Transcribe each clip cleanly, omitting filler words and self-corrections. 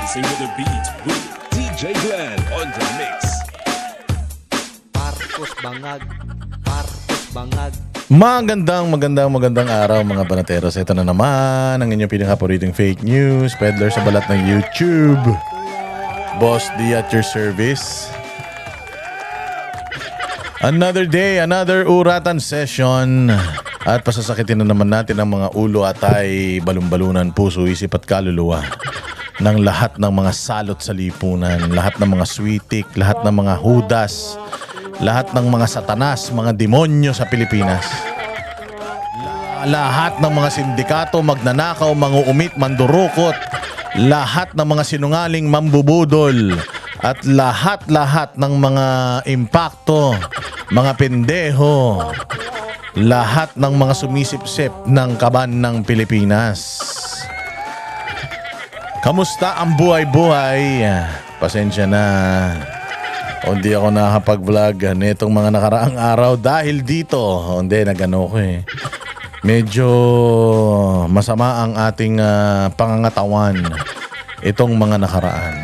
dancing with the beat with DJ Glenn on the mix. Marcos Bangag. Marcos Bangag. Magandang araw mga banateros. Ito na naman ang inyong pinaka-paboritong fake news peddler sa balat ng YouTube. Boss D at your service. Another day, another uratan session. At pasasakitin na naman natin ang mga ulo at ay balumbalunan, puso, isip at kaluluwa ng lahat ng mga salot sa lipunan, lahat ng mga switik, lahat ng mga hudas, lahat ng mga satanas, mga demonyo sa Pilipinas. Lahat ng mga sindikato, magnanakaw, manguumit, mandurukot, lahat ng mga sinungaling mambubudol, at lahat ng mga impakto, mga pendeho, lahat ng mga sumisipsip ng kaban ng Pilipinas. Kamusta ang buhay-buhay? Pasensya na. Hindi ako nakakapag-vlog nitong mga nakaraang araw dahil dito. Hindi, nagano ko eh. Medyo masama ang ating pangangatawan itong mga nakaraan.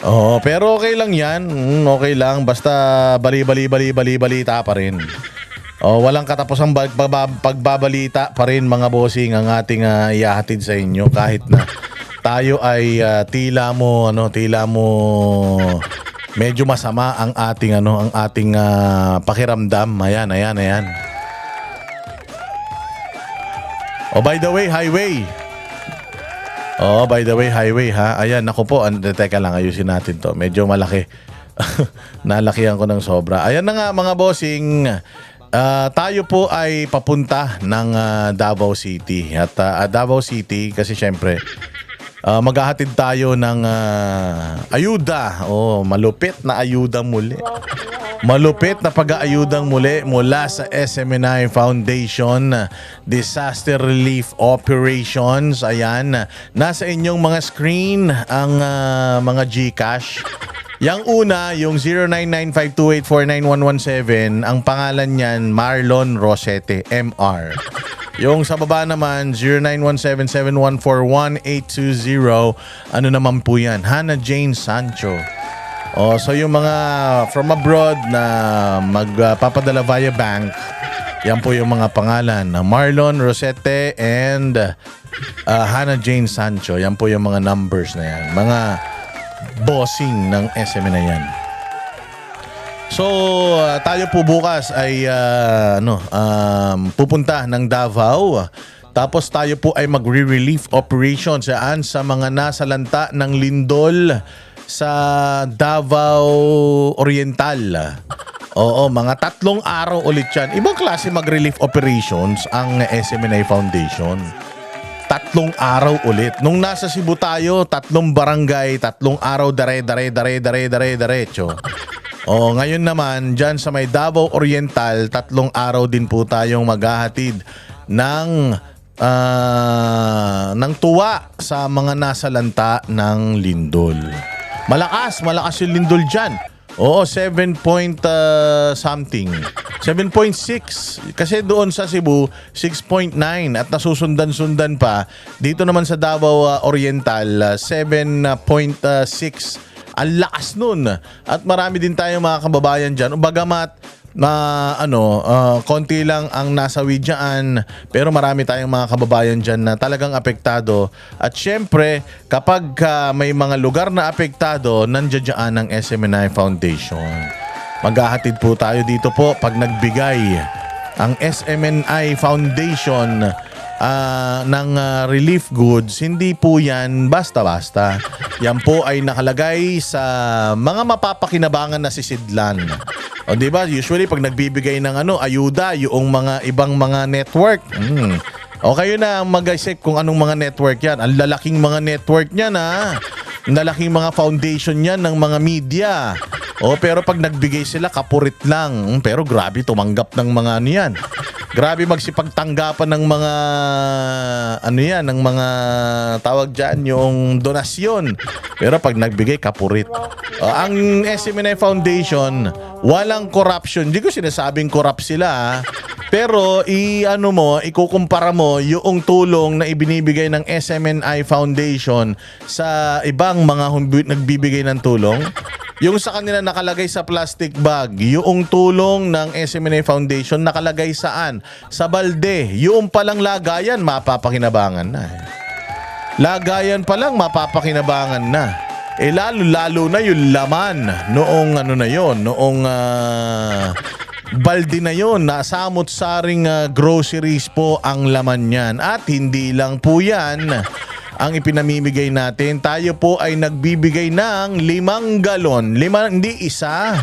Oo, pero okay lang yan. Okay lang. Basta bali-balita pa rin. Walang katapusang pagbabalita pa rin mga bossing ang ating ihahatid sa inyo kahit na tayo ay tila mo medyo masama ang ating pakiramdam. Ayan. By the way, highway ha. Ayan, ako po. Teka lang, ayusin natin to. Medyo malaki. Nalakihan ko ng sobra. Ayan na nga mga bossing. Tayo po ay papunta ng Davao City. At Davao City kasi syempre maghahatid tayo ng ayuda. Malupit na ayuda muli. Malupit na pag-aayudang muli mula sa SMNI Foundation Disaster Relief Operations. Ayan, nasa inyong mga screen ang mga GCash. Yang una, yung 099528491117, ang pangalan niyan Marlon Rosete, MR. Yung sa baba naman, 0917714180, ano naman po yan? Hannah Jane Sancho. So yung mga from abroad na magpapadala via bank, yan po yung mga pangalan na Marlon Rosete and Hannah Jane Sancho. Yan po yung mga numbers na yan. Mga bossing ng SM na yan. So tayo po bukas ay pupunta ng Davao. Tapos tayo po ay magre-relief operation saan sa mga nasalanta ng lindol sa Davao Oriental. Mga 3 araw ulit yan. Ibang klase mag-relief operations ang SMNI Foundation. 3 araw ulit. Nung nasa Cebu tayo, 3 barangay, 3 araw diretso. Ngayon naman, dyan sa may Davao Oriental, 3 araw din po tayong maghahatid ng tuwa sa mga nasalanta ng lindol. Malakas yung lindol dyan. 7 point something. 7.6. Kasi doon sa Cebu, 6.9. At nasusundan-sundan pa. Dito naman sa Davao Oriental, 7.6. Ang lakas nun. At marami din tayong mga kababayan dyan. Bagamat konti lang ang nasawi dyan, pero marami tayong mga kababayan dyan na talagang apektado. At syempre, kapag may mga lugar na apektado, nandiyan dyan ang SMNI Foundation. Maghahatid po tayo dito po pag nagbigay ang SMNI Foundation ng relief goods. Hindi po yan basta-basta. Yan po ay nakalagay sa mga mapapakinabangan na sisidlan. Diba? Usually pag nagbibigay ng ayuda, yung mga ibang mga network. Kayo na mag-isip kung anong mga network yan. Ang lalaking mga network niyan ha. Ang lalaking mga foundation yan ng mga media. Pero pag nagbigay sila, kapurit lang. Pero grabe, tumanggap ng mga yan. Grabe magsipagtanggapan ng mga ng mga tawag dyan, yung donasyon. Pero pag nagbigay, kapurit. Ang SMNI Foundation, walang corruption. Hindi ko sinasabing corrupt sila. Pero ikukumpara mo yung tulong na ibinibigay ng SMNI Foundation sa ibang mga nagbibigay ng tulong. Yung sa kanila nakalagay sa plastic bag, yung tulong ng SMNI Foundation nakalagay saan? Sa balde. Yung palang lagayan, mapapakinabangan na. Lagayan pa lang, mapapakinabangan na. Lalo na yung laman noong noong balde na yon, nasamot-saring groceries po ang laman niyan. At hindi lang po yan ang ipinamimigay natin. Tayo po ay nagbibigay ng 5 galon. Hindi isa.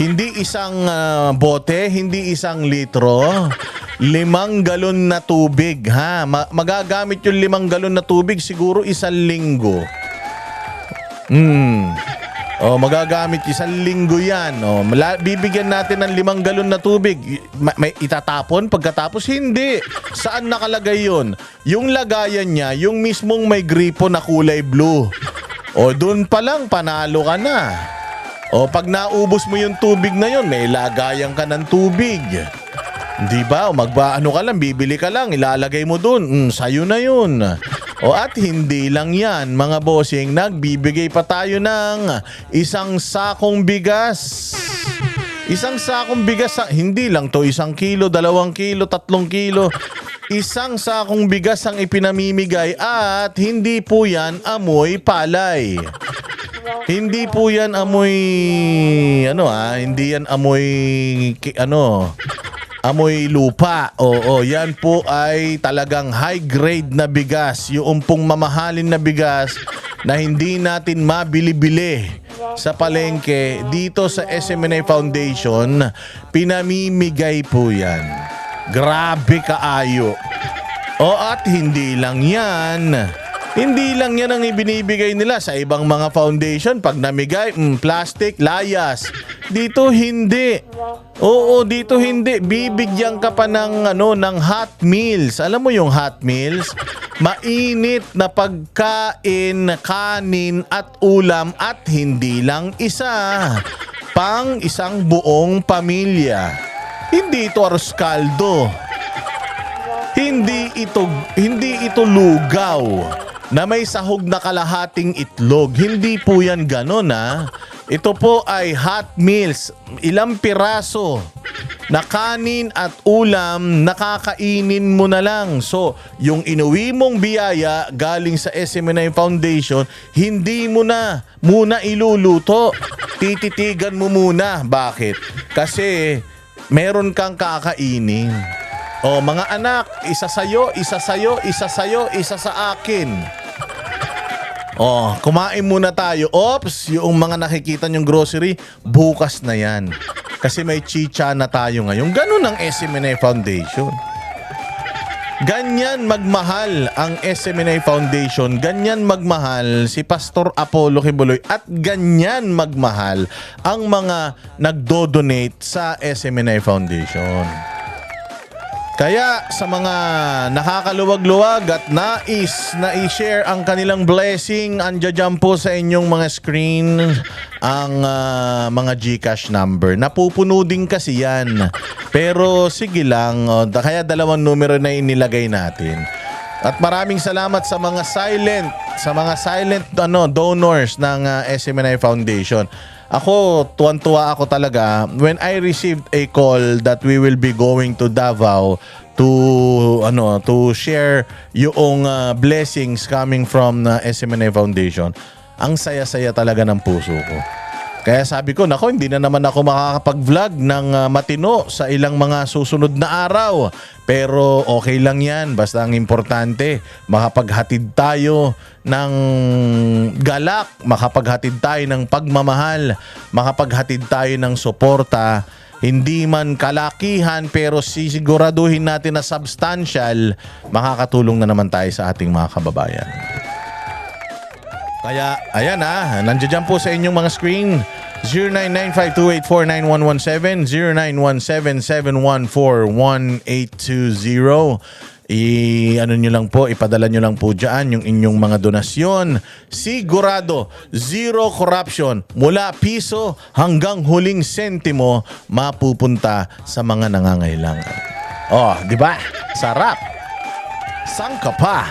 Hindi isang bote, hindi isang litro. 5 galon na tubig, ha? Magagamit yung 5 galon na tubig siguro 1 linggo. Magagamit 1 linggo yan. Bibigyan natin ng 5 galon na tubig. May itatapon pagkatapos? Hindi. Saan nakalagay yun? Yung lagayan niya, yung mismong may gripo na kulay blue. Doon pa lang, panalo ka na. Pag naubos mo yung tubig na yun, may lagayan ka ng tubig. Di ba? Ka lang, bibili ka lang, ilalagay mo doon. Sa'yo na yun. At hindi lang yan, mga bossing, nagbibigay pa tayo ng 1 sakong bigas. 1 sakong bigas, hindi lang to 1 kilo, 2 kilo, 3 kilo. 1 sakong bigas ang ipinamimigay at hindi po yan amoy palay. Hindi po yan amoy, hindi yan amoy, amoy lupa. Yan po ay talagang high grade na bigas. Yung pong mamahalin na bigas na hindi natin mabili-bili sa palengke. Dito sa SMNI Foundation, pinamimigay po yan. Grabe kaayo. At hindi lang yan. Hindi lang yan ang ibinibigay nila sa ibang mga foundation. Pag namigay, plastic, layas. Dito hindi. Dito hindi. Bibigyan ka pa ng hot meals. Alam mo yung hot meals? Mainit na pagkain, kanin at ulam at hindi lang isa. Pang isang buong pamilya. Hindi ito arroz caldo. Hindi ito lugaw na may sahog na kalahating itlog. Hindi po yan ganon, ha. Ito po ay hot meals. Ilang piraso na kanin at ulam, nakakainin mo na lang. So, yung inuwi mong biyaya galing sa SMNI Foundation, hindi mo na muna iluluto. Tititigan mo muna. Bakit? Kasi meron kang kakainin. Mga anak, isa sa'yo, isa sa'yo, isa sa'yo, isa sa akin. Kumain muna tayo. Yung mga nakikita nyong grocery, bukas na yan. Kasi may chicha na tayo ngayon. Ganun ang SMNI Foundation. Ganyan magmahal ang SMNI Foundation. Ganyan magmahal si Pastor Apollo Kibuloy. At ganyan magmahal ang mga nagdo-donate sa SMNI Foundation. Kaya sa mga nakakaluwag-luwag at nais na i-share ang kanilang blessing, andyan po sa inyong mga screen ang mga GCash number. Napupuno din kasi yan. Pero sige lang, kaya 2 numero na inilagay natin. At maraming salamat sa mga silent donors ng SMNI Foundation. Ako, tuwan-tuwa ako talaga when I received a call that we will be going to Davao to share yung blessings coming from SMNI Foundation. Ang saya-saya talaga ng puso ko. Kaya sabi ko, hindi na naman ako makakapag-vlog ng matino sa ilang mga susunod na araw. Pero okay lang yan. Basta ang importante, makapaghatid tayo ng galak, makapaghatid tayo ng pagmamahal, makapaghatid tayo ng suporta. Hindi man kalakihan pero sisiguraduhin natin na substantial, makakatulong na naman tayo sa ating mga kababayan. Kaya, ayan nandiyan po sa inyong mga screen, 099528491117, 0917714180. Nyo lang po, ipadala nyo lang po dyan yung inyong mga donasyon. Sigurado, zero corruption. Mula piso hanggang huling sentimo, mapupunta sa mga nangangailangan. Oh, di ba? Sarap. Sangka pa.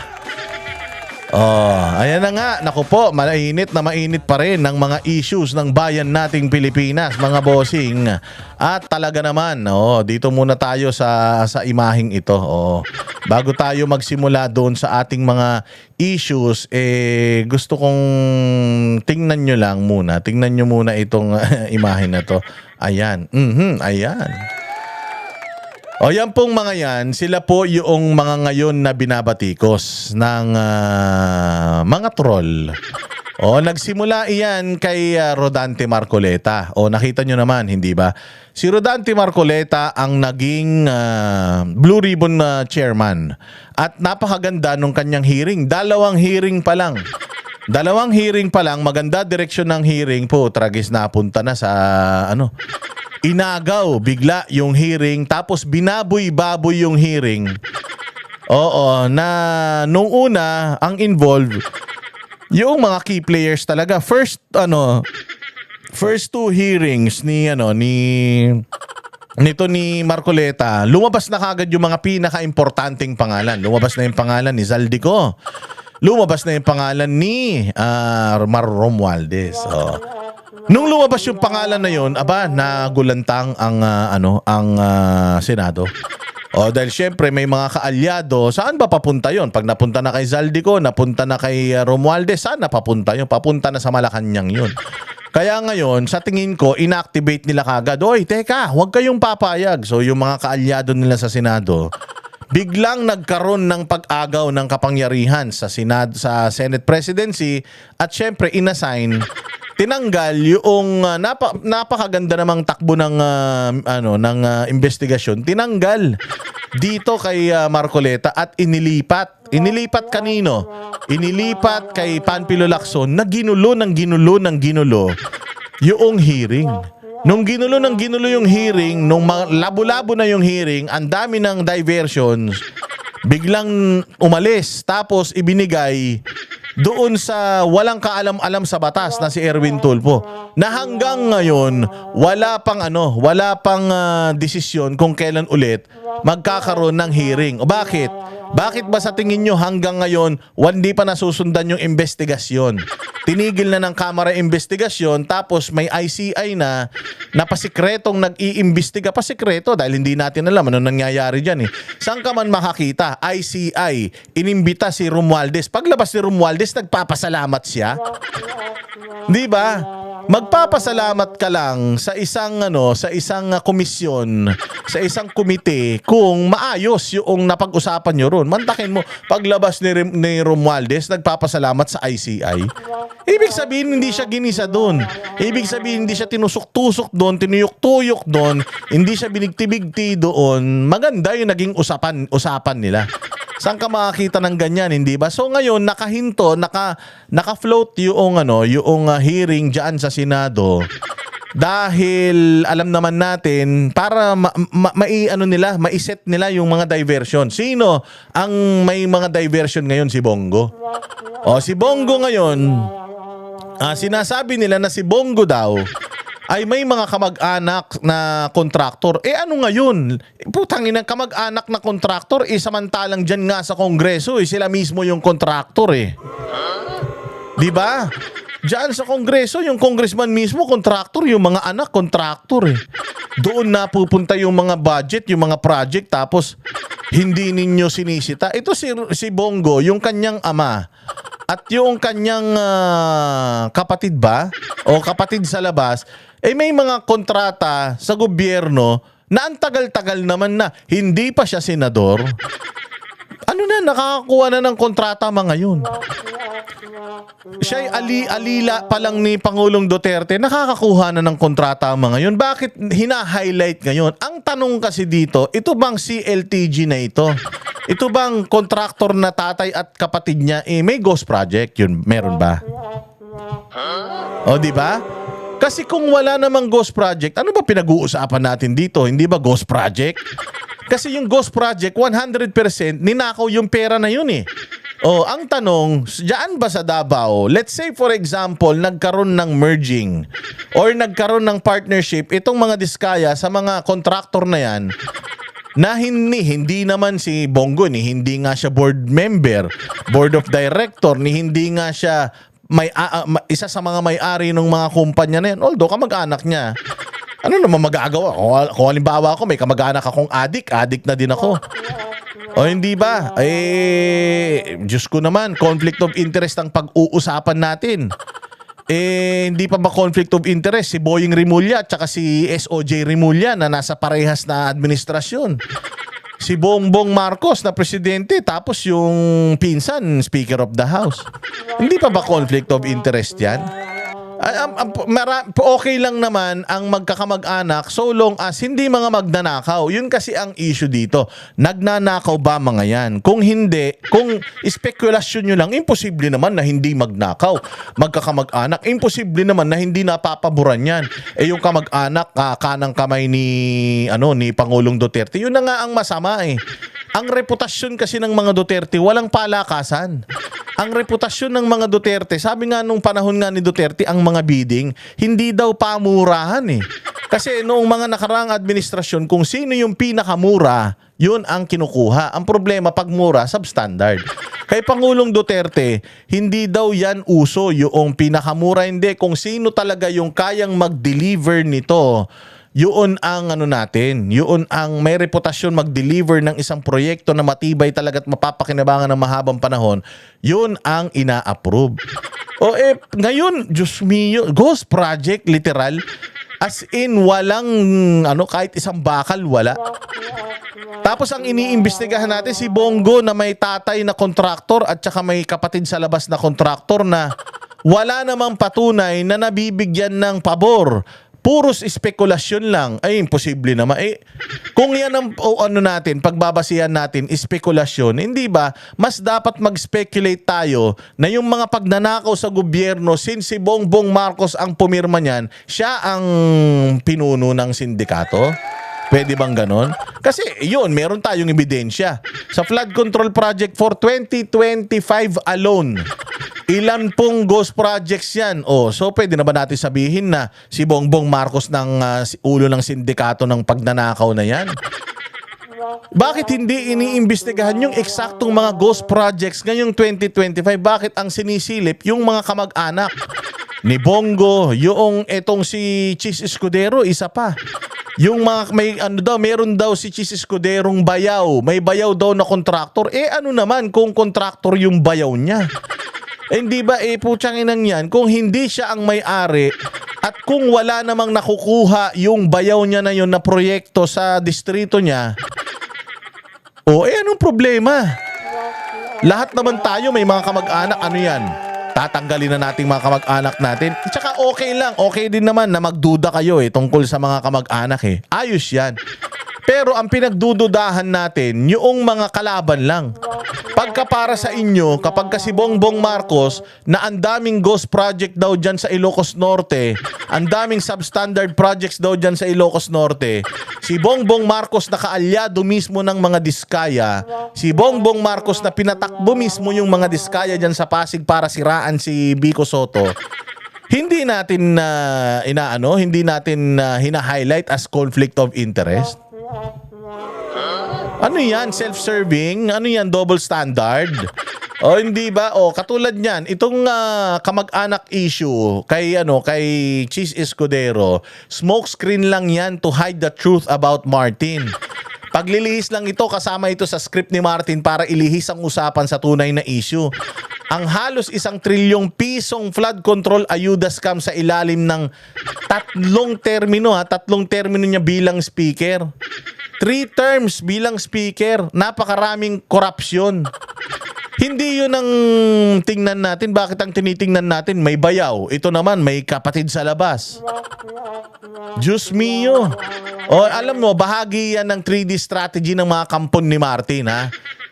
Oh, ayan na nga. Naku po, mainit pa rin ng mga issues ng bayan nating Pilipinas, mga bossing. At talaga naman, dito muna tayo sa imaheng ito. Bago tayo magsimula doon sa ating mga issues, gusto kong tingnan nyo lang muna. Tingnan nyo muna itong imahe na to. Ayan. Ayan. O yan pong mga yan, sila po yung mga ngayon na binabatikos ng mga troll. O nagsimula iyan kay Rodante Marcoleta. O nakita nyo naman, hindi ba? Si Rodante Marcoleta ang naging Blue Ribbon chairman. At napakaganda nung kanyang hearing. Dalawang hearing pa lang, maganda direksyon ng hearing po. Tragis na punta na sa inagaw bigla yung hearing, tapos binaboy-baboy yung hearing. Oo, na nung una ang involved yung mga key players talaga. First two hearings nito ni Marcoleta, lumabas na kagad yung mga pinaka-importanting pangalan. Lumabas na yung pangalan ni Zaldico. Lumabas na yung pangalan ni Mar Romualdez. Nung lumabas yung pangalan na yon, nagulantang ang Senado. Dahil syempre may mga kaalyado, saan ba papunta yon? Pag napunta na kay Zaldico, napunta na kay Romualdez, saan na papunta yon? Papunta na sa Malacanang yon. Kaya ngayon, sa tingin ko, inactivate nila kagad. Oy, teka, huwag kayong papayag. So yung mga kaalyado nila sa Senado, biglang nagkaroon ng pag-agaw ng kapangyarihan sa Senate Presidency, at syempre tinanggal yung napakaganda namang takbo ng investigasyon. Tinanggal dito kay Marcoleta at inilipat. Inilipat kanino? Inilipat kay Panfilo Lacson na ginulo yung hearing. Nung ginulo yung hearing, nung labo-labo na yung hearing, ang dami ng diversions, biglang umalis, tapos ibinigay doon sa walang kaalam-alam sa batas na si Erwin Tulfo, na hanggang ngayon wala pang desisyon kung kailan ulit magkakaroon ng hearing. O bakit? Bakit ba sa tingin nyo hanggang ngayon hindi pa nasusundan yung investigasyon? Tinigil na ng Kamara investigasyon, tapos may ICI na pasikretong nag-iimbestiga. Pasikreto dahil hindi natin alam ano nangyayari dyan. Saan ka man makakita? ICI, inimbita si Romualdez. Paglabas ni Romualdez, nagpapasalamat siya. Di ba? Magpapasalamat ka lang sa isang komisyon, sa isang komite kung maayos yung napag-usapan nyo ron. Mantakin mo, paglabas ni Romualdez, nagpapasalamat sa ICI. Ibig sabihin, hindi siya ginisa doon. Ibig sabihin, hindi siya tinusok-tusok doon, tinuyok-tuyok doon, hindi siya binigti-bigti doon. Maganda yung naging usapan nila. Saan ka makakita ng ganyan, hindi ba? So ngayon, nakahinto, naka-float yung hearing diyan sa Senado. Dahil alam naman natin, para maiset nila yung mga diversion. Sino ang may mga diversion ngayon? Si Bongo. Si Bongo ngayon, sinasabi nila na si Bongo daw ay may mga kamag-anak na kontraktor. Ano ngayon? Putang ina, kamag-anak na kontraktor, samantalang dyan nga sa Kongreso, sila mismo yung kontraktor Di ba? Diyan sa Kongreso, yung congressman mismo kontraktor, yung mga anak kontraktor Doon na pupunta yung mga budget, yung mga project, tapos hindi ninyo sinisita. Ito si Bongo, yung kanyang ama, at yung kanyang kapatid ba? O kapatid sa labas, may mga kontrata sa gobyerno na ang tagal-tagal naman na hindi pa siya senador. Nakakakuha na ng kontrata mga yun. Siya'y alila pa lang ni Pangulong Duterte, nakakakuha na ng kontrata mga yun. Bakit hina-highlight ngayon? Ang tanong kasi dito, ito bang CLTG na ito? Ito bang kontraktor na tatay at kapatid niya, may ghost project yun? Meron ba? Di ba? Kasi kung wala namang ghost project, ano ba pinag-uusapan natin dito? Hindi ba ghost project? Kasi yung ghost project, 100% ninakaw yung pera na yun ang tanong, diyan ba sa Davao, let's say for example, nagkaroon ng merging or nagkaroon ng partnership itong mga diskaya sa mga kontraktor na yan, na hindi naman si Bongo hindi nga siya board member, board of director, hindi nga siya isa sa mga may-ari ng mga kumpanya na yan. Although kamag-anak niya, ano naman magagawa? Kung halimbawa ako, may kamag-anak akong adik na din ako. O hindi ba? Diyos ko naman, conflict of interest ang pag-uusapan natin. Hindi pa ba conflict of interest si Boying Rimulya at saka si SOJ Rimulya na nasa parehas na administrasyon? Si Bongbong Marcos na presidente tapos yung pinsan, Speaker of the House. Hindi pa ba conflict of interest yan? Okay lang naman ang magkakamag-anak so long as hindi mga magnanakaw. Yun kasi ang issue dito. Nagnanakaw ba mga yan? Kung hindi, kung spekulasyon nyo lang, imposible naman na hindi magnakaw. Magkakamag-anak, imposible naman na hindi napapaboran yan. Yung kamag-anak, kanang kamay ni Pangulong Duterte, yun na nga ang masama eh. Ang reputasyon kasi ng mga Duterte, walang palakasan. Ang reputasyon ng mga Duterte, sabi nga nung panahon nga ni Duterte, ang mga bidding, hindi daw pamurahan eh. Kasi noong mga nakaraang administrasyon, kung sino yung pinakamura, yun ang kinukuha. Ang problema, pag mura, substandard. Kay Pangulong Duterte, hindi daw yan uso yung pinakamura, hindi. Kung sino talaga yung kayang mag-deliver nito, yun ang natin, yun ang may reputasyon mag-deliver ng isang proyekto na matibay talaga at mapapakinabangan ng mahabang panahon, yun ang ina-approve. Ngayon, Diyos mio, ghost project, literal, as in walang, kahit isang bakal, wala. Tapos ang iniimbestigahan natin si Bongo na may tatay na kontraktor at saka may kapatid sa labas na kontraktor na wala namang patunay na nabibigyan ng pabor. Puros spekulasyon lang. Imposible naman. Kung yan ang pagbabasihan natin, spekulasyon, hindi ba, mas dapat mag-speculate tayo na yung mga pagnanakaw sa gobyerno, since si Bongbong Marcos ang pumirma niyan, siya ang pinuno ng sindikato? Pwede bang ganon? Kasi yun, meron tayong ebidensya. Sa flood control project for 2025 alone, ilan pong ghost projects yan? So pwede na ba natin sabihin na si Bongbong Marcos ng ulo ng sindikato ng pagnanakaw na yan? Bakit hindi iniimbestigahan yung eksaktong mga ghost projects ngayong 2025? Bakit ang sinisilip yung mga kamag-anak ni Bongo, yung etong si Chis Escudero, isa pa. Yung mga meron daw si Chis Escuderong bayaw. May bayaw daw na kontraktor. Ano naman kung kontraktor yung bayaw niya? Hindi ba putsang inang yan, kung hindi siya ang may-ari at kung wala namang nakukuha yung bayaw niya na yun na proyekto sa distrito niya, anong problema? Lahat naman tayo may mga kamag-anak, yan? Tatanggalin na nating mga kamag-anak natin. Tsaka okay lang, okay din naman na magduda kayo tungkol sa mga kamag-anak Ayos yan. Pero ang pinagdududahan natin, yung mga kalaban lang. Pagka para sa inyo, kapag si Bongbong Marcos na ang daming ghost project daw dyan sa Ilocos Norte, ang daming substandard projects daw dyan sa Ilocos Norte, si Bongbong Marcos na kaalyado mismo ng mga Diskaya, si Bongbong Marcos na pinatakbo mismo yung mga Diskaya dyan sa Pasig para siraan si Vico Soto, hindi natin hina-highlight as conflict of interest. Ano yan? Self-serving? Ano yan? Double standard? Hindi ba? Katulad niyan, itong kamag-anak issue kay Chis Escudero, smokescreen lang yan to hide the truth about Martin. Paglilihis lang ito, kasama ito sa script ni Martin para ilihis ang usapan sa tunay na issue. Ang halos 1 trilyong pisong flood control ayuda scam sa ilalim ng 3 termino niya bilang speaker. 3 terms bilang speaker. Napakaraming korupsyon. Hindi yun ang tingnan natin. Bakit ang tinitingnan natin? May bayaw. Ito naman, may kapatid sa labas. Diyos mio. Alam mo, bahagi yan ng 3D strategy ng mga kampon ni Martin,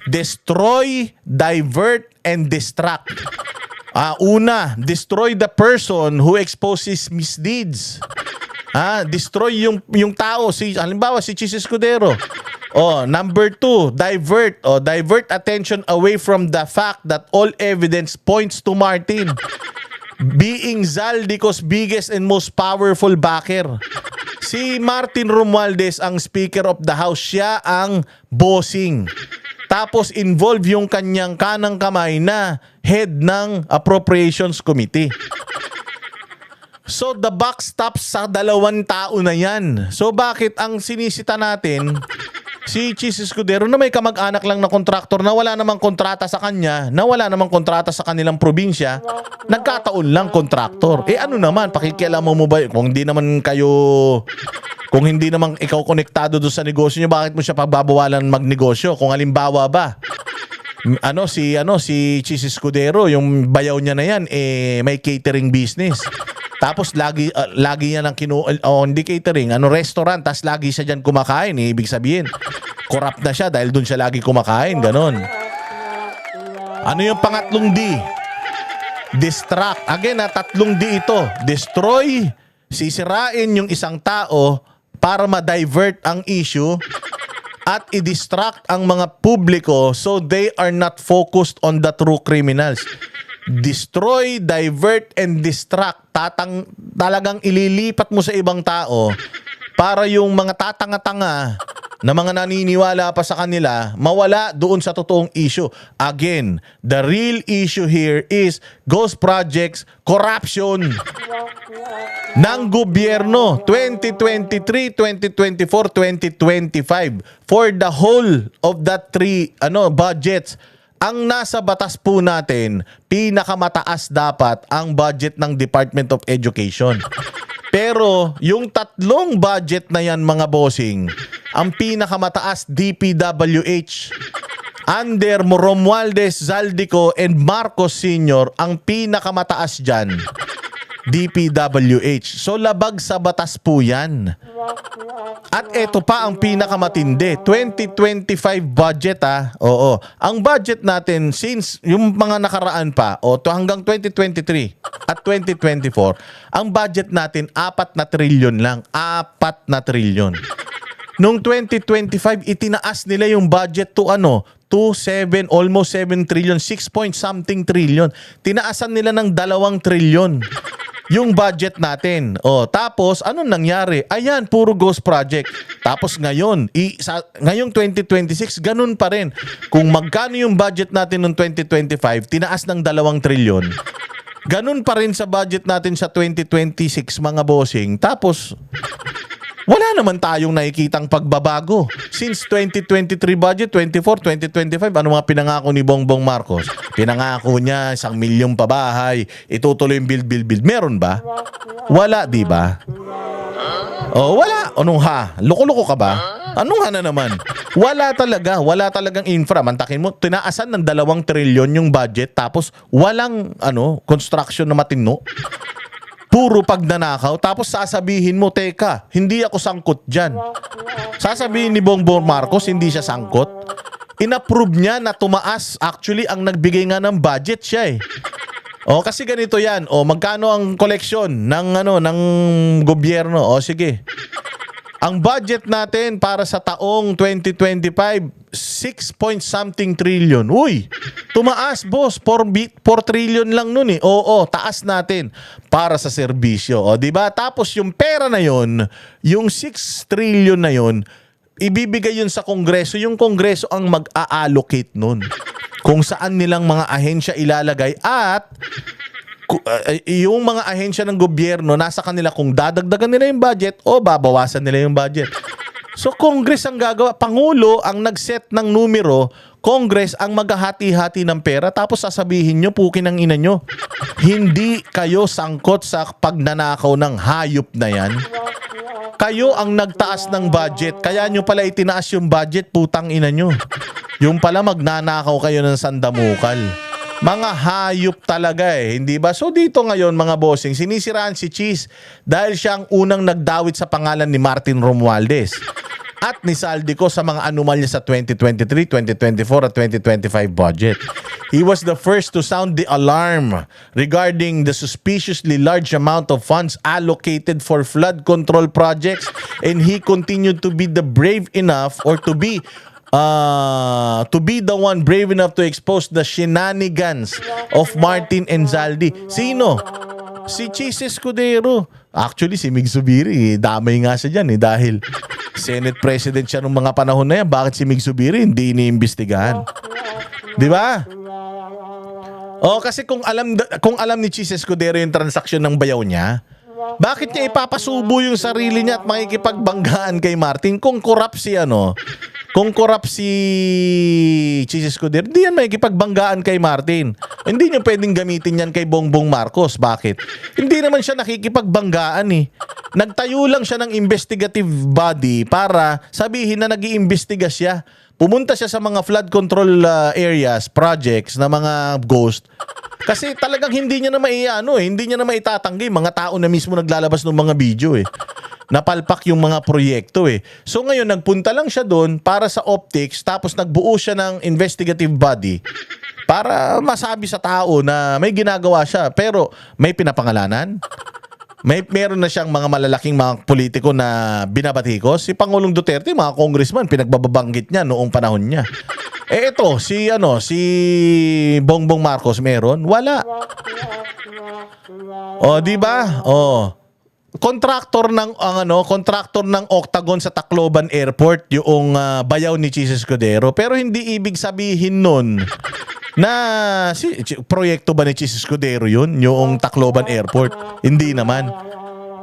Destroy, divert, and distract. Una, destroy the person who exposes misdeeds. Destroy yung tao, halimbawa si Chis Escudero. Number 2, divert. Divert attention away from the fact that all evidence points to Martin being Zaldico's biggest and most powerful backer. Si Martin Romualdez ang Speaker of the House. Siya ang bossing. Tapos involve yung kanyang kanang kamay na head ng Appropriations Committee. So the buck stops sa dalawang tao na yan. So bakit ang sinisita natin si Chis Escudero na may kamag-anak lang na kontraktor na wala namang kontrata sa kanya, na wala namang kontrata sa kanilang probinsya, nagkataon lang kontraktor. Eh ano naman, pakikialaman mo ba kung hindi naman ikaw konektado doon sa negosyo niyo, bakit mo siya pagbabawalan magnegosyo? Kung halimbawa ba, si Chis Escudero, yung bayaw niya na yan, may catering business. Tapos lagi niya lang hindi catering, restaurant, tapos lagi siya diyan kumakain, ibig sabihin, corrupt na siya dahil doon siya lagi kumakain, ganon. Ano yung pangatlong D? Distract. Again, tatlong D ito. Destroy, sisirain yung isang tao para ma-divert ang issue at i-distract ang mga publiko so they are not focused on the true criminals. Destroy, divert, and distract. Talagang ililipat mo sa ibang tao para yung mga tatanga-tanga na mga naniniwala pa sa kanila mawala doon sa totoong issue. Again, the real issue here is ghost projects, corruption ng gobyerno 2023, 2024, 2025 for the whole of that three budgets. Ang nasa batas po natin, pinakamataas dapat ang budget ng Department of Education. Pero yung tatlong budget na yan, mga bossing, ang pinakamataas DPWH. Under Romualdez, Zaldico, and Marcos Sr., ang pinakamataas dyan, DPWH. So labag sa batas po yan. At eto pa ang pinakamatindi, 2025 budget Oo. Ang budget natin since yung mga nakaraan pa hanggang 2023 at 2024, ang budget natin 4 na trilyon lang. 4 na trilyon. Noong 2025, itinaas nila yung budget to almost 7 trillion, 6 point something trillion. Tinaasan nila ng 2 trillion yung budget natin. Tapos anong nangyari? Ayan, puro ghost project. Tapos ngayong 2026, ganun pa rin. Kung magkano yung budget natin noong 2025, tinaas ng 2 trillion. Ganun pa rin sa budget natin sa 2026, mga bossing. Tapos wala naman tayong nakikitang pagbabago. Since 2023 budget, 24, 2025, ano mga pinangako ni Bongbong Marcos? Pinangako niya 1 milyong pabahay, itutuloy yung build. Meron ba? Wala, di ba? Wala. Anong loko-loko ka ba? Anong na naman? Wala talagang infra. Mantakin mo, tinaasan ng 2 trilyon yung budget, tapos walang construction na matino. Puro pagnanakaw, tapos sasabihin mo, teka, hindi ako sangkot dyan. Sasabihin ni Bongbong Marcos, hindi siya sangkot. Inapprove niya na tumaas. Actually, ang nagbigay nga ng budget siya kasi ganito yan. Magkano ang koleksyon ng gobyerno? Sige. Ang budget natin para sa taong 2025, 6 point something trillion. Uy, tumaas, boss. 4 trillion lang nun taas natin para sa serbisyo. Diba? Tapos yung pera na yon, yung 6 trillion na yon, ibibigay yun sa Kongreso. Yung Kongreso ang mag-a-allocate nun kung saan nilang mga ahensya ilalagay at yung mga ahensya ng gobyerno nasa kanila kung dadagdagan nila yung budget o babawasan nila yung budget. So Congress ang gagawa, Pangulo ang nag-set ng numero, Congress ang maghahati-hati ng pera, tapos sasabihin nyo, pukin ang ina nyo, hindi kayo sangkot sa pagnanakaw ng hayop na yan. Kayo ang nagtaas ng budget, kaya nyo pala itinaas yung budget, putang ina nyo. Yung pala magnanakaw kayo ng sandamukal. Mga hayop talaga hindi ba? So dito ngayon, mga bossing, sinisiraan si Chis dahil siya ang unang nagdawit sa pangalan ni Martin Romualdez at ni Zaldico sa mga anomalya sa 2023, 2024 at 2025 budget. He was the first to sound the alarm regarding the suspiciously large amount of funds allocated for flood control projects, and he continued to be the brave enough or to be the one brave enough to expose the shenanigans of Martin and Zaldi. Sino? Si Chis Escudero. Actually, si Mig Zubiri, damay nga siya dyan dahil Senate President siya nung mga panahon na yan. Bakit si Mig Zubiri hindi iniimbestigahan? Di ba? Kasi kung alam ni Chis Escudero yung transaksyon ng bayaw niya, bakit niya ipapasubo yung sarili niya at makikipagbanggaan kay Martin kung corrupt si Chis Escudero? Hindi yan makikipagbanggaan kay Martin. Hindi niyo pwedeng gamitin yan kay Bongbong Marcos. Bakit? Hindi naman siya nakikipagbanggaan eh. Nagtayo lang siya ng investigative body para sabihin na nag-iimbestiga siya. Pumunta siya sa mga flood control areas, projects na mga ghost. Kasi talagang hindi niya na hindi niya na maitatanggi mga tao na mismo naglalabas ng mga video eh. Napalpak yung mga proyekto eh. So ngayon nagpunta lang siya doon para sa optics tapos nagbuo siya ng investigative body para masabi sa tao na may ginagawa siya pero may pinapangalanan. Meron na siyang mga malalaking mga politiko na binabatikos. Si Pangulong Duterte, mga congressman, pinagbababanggit niya noong panahon niya. Ito, si Bongbong Marcos meron? Wala. Di ba? Kontraktor ng Octagon sa Tacloban Airport yung bayaw ni Chis Escudero. Pero hindi ibig sabihin nun na proyekto ba ni Chis Escudero yun? Yung Tacloban Airport? Hindi naman.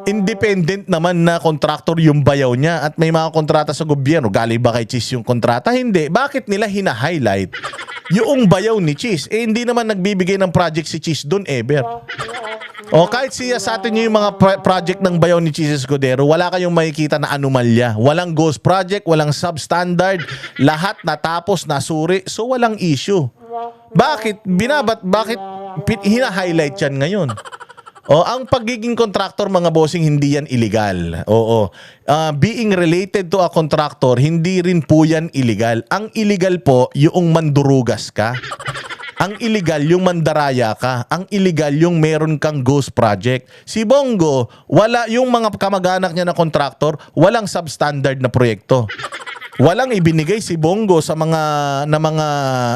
Independent naman na kontraktor yung bayaw niya at may mga kontrata sa gobyerno. Galing ba kay Chis yung kontrata? Hindi. Bakit nila hina-highlight yung bayaw ni Chis? Hindi naman nagbibigay ng project si Chis doon ever. Kahit siya sa atin yung mga project ng bayaw ni Chis Escudero, wala kayong makikita na anomalya. Walang ghost project, walang substandard, lahat natapos, nasuri, so walang issue. Bakit hina-highlight yan ngayon? Ang pagiging contractor mga bossing hindi yan illegal. Being related to a contractor, hindi rin po yan illegal. Ang illegal po yung mandurugas ka. Ang illegal yung mandaraya ka. Ang illegal yung meron kang ghost project. Si Bongo, wala yung mga kamag-anak niya na contractor, walang substandard na proyekto. Walang ibinigay si Bongo sa mga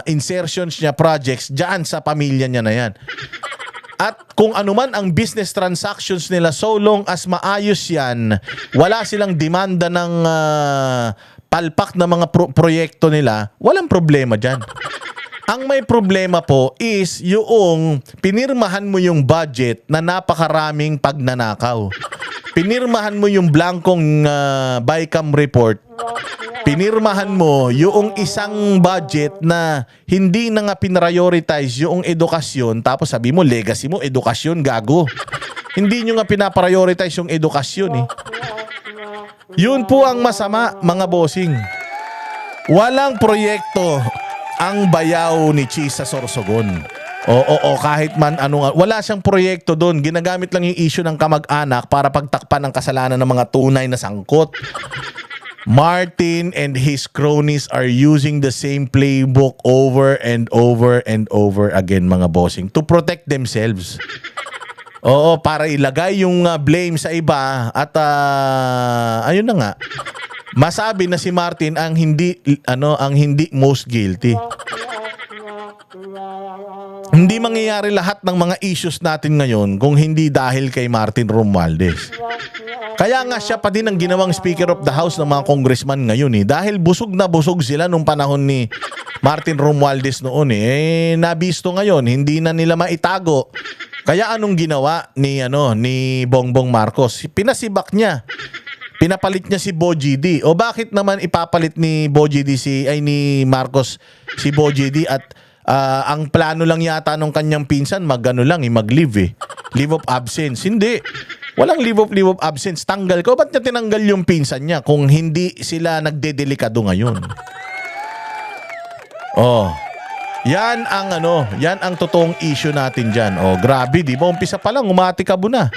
insertions niya projects diyan sa pamilya niya na yan. At kung anuman ang business transactions nila, so long as maayos yan, wala silang demanda ng palpak na mga proyekto nila, walang problema dyan. Ang may problema po is yung pinirmahan mo yung budget na napakaraming pagnanakaw. Pinirmahan mo yung blankong BICAM report. Pinirmahan mo yung isang budget na hindi na nga pinrioritize yung edukasyon, tapos sabi mo legacy mo edukasyon, gago. Hindi nyo nga pinaprioritize yung edukasyon eh. Yun po ang masama mga bossing. Walang proyekto ang bayaw ni Chis sa Sorsogon. Kahit man wala siyang proyekto doon. Ginagamit lang yung issue ng kamag-anak para pagtakpan ang kasalanan ng mga tunay na sangkot. Martin and his cronies are using the same playbook over and over and over again mga bossing to protect themselves. Para ilagay yung blame sa iba at ayun na nga. Masabi na si Martin ang hindi most guilty. Hindi mangyayari lahat ng mga issues natin ngayon kung hindi dahil kay Martin Romualdez. Kaya nga siya pa din ang ginawang Speaker of the House ng mga congressman ngayon eh. Dahil busog na busog sila nung panahon ni Martin Romualdez noon eh. Nabisto ngayon, hindi na nila maitago. Kaya anong ginawa ni Bongbong Marcos? Pinasibak niya. Pinapalit niya si Boji D. Bakit naman ipapalit ni Boji D ni Marcos si Boji D at ang plano lang yata nung kanyang pinsan mag-leave eh. Leave of absence. Hindi. Walang leave of absence. Tanggal ko. Ba't niya tinanggal yung pinsan niya kung hindi sila nagdedelikado ngayon? Yan ang totoong issue natin dyan. Grabe, di ba? Umpisa pa lang, umatikabo na.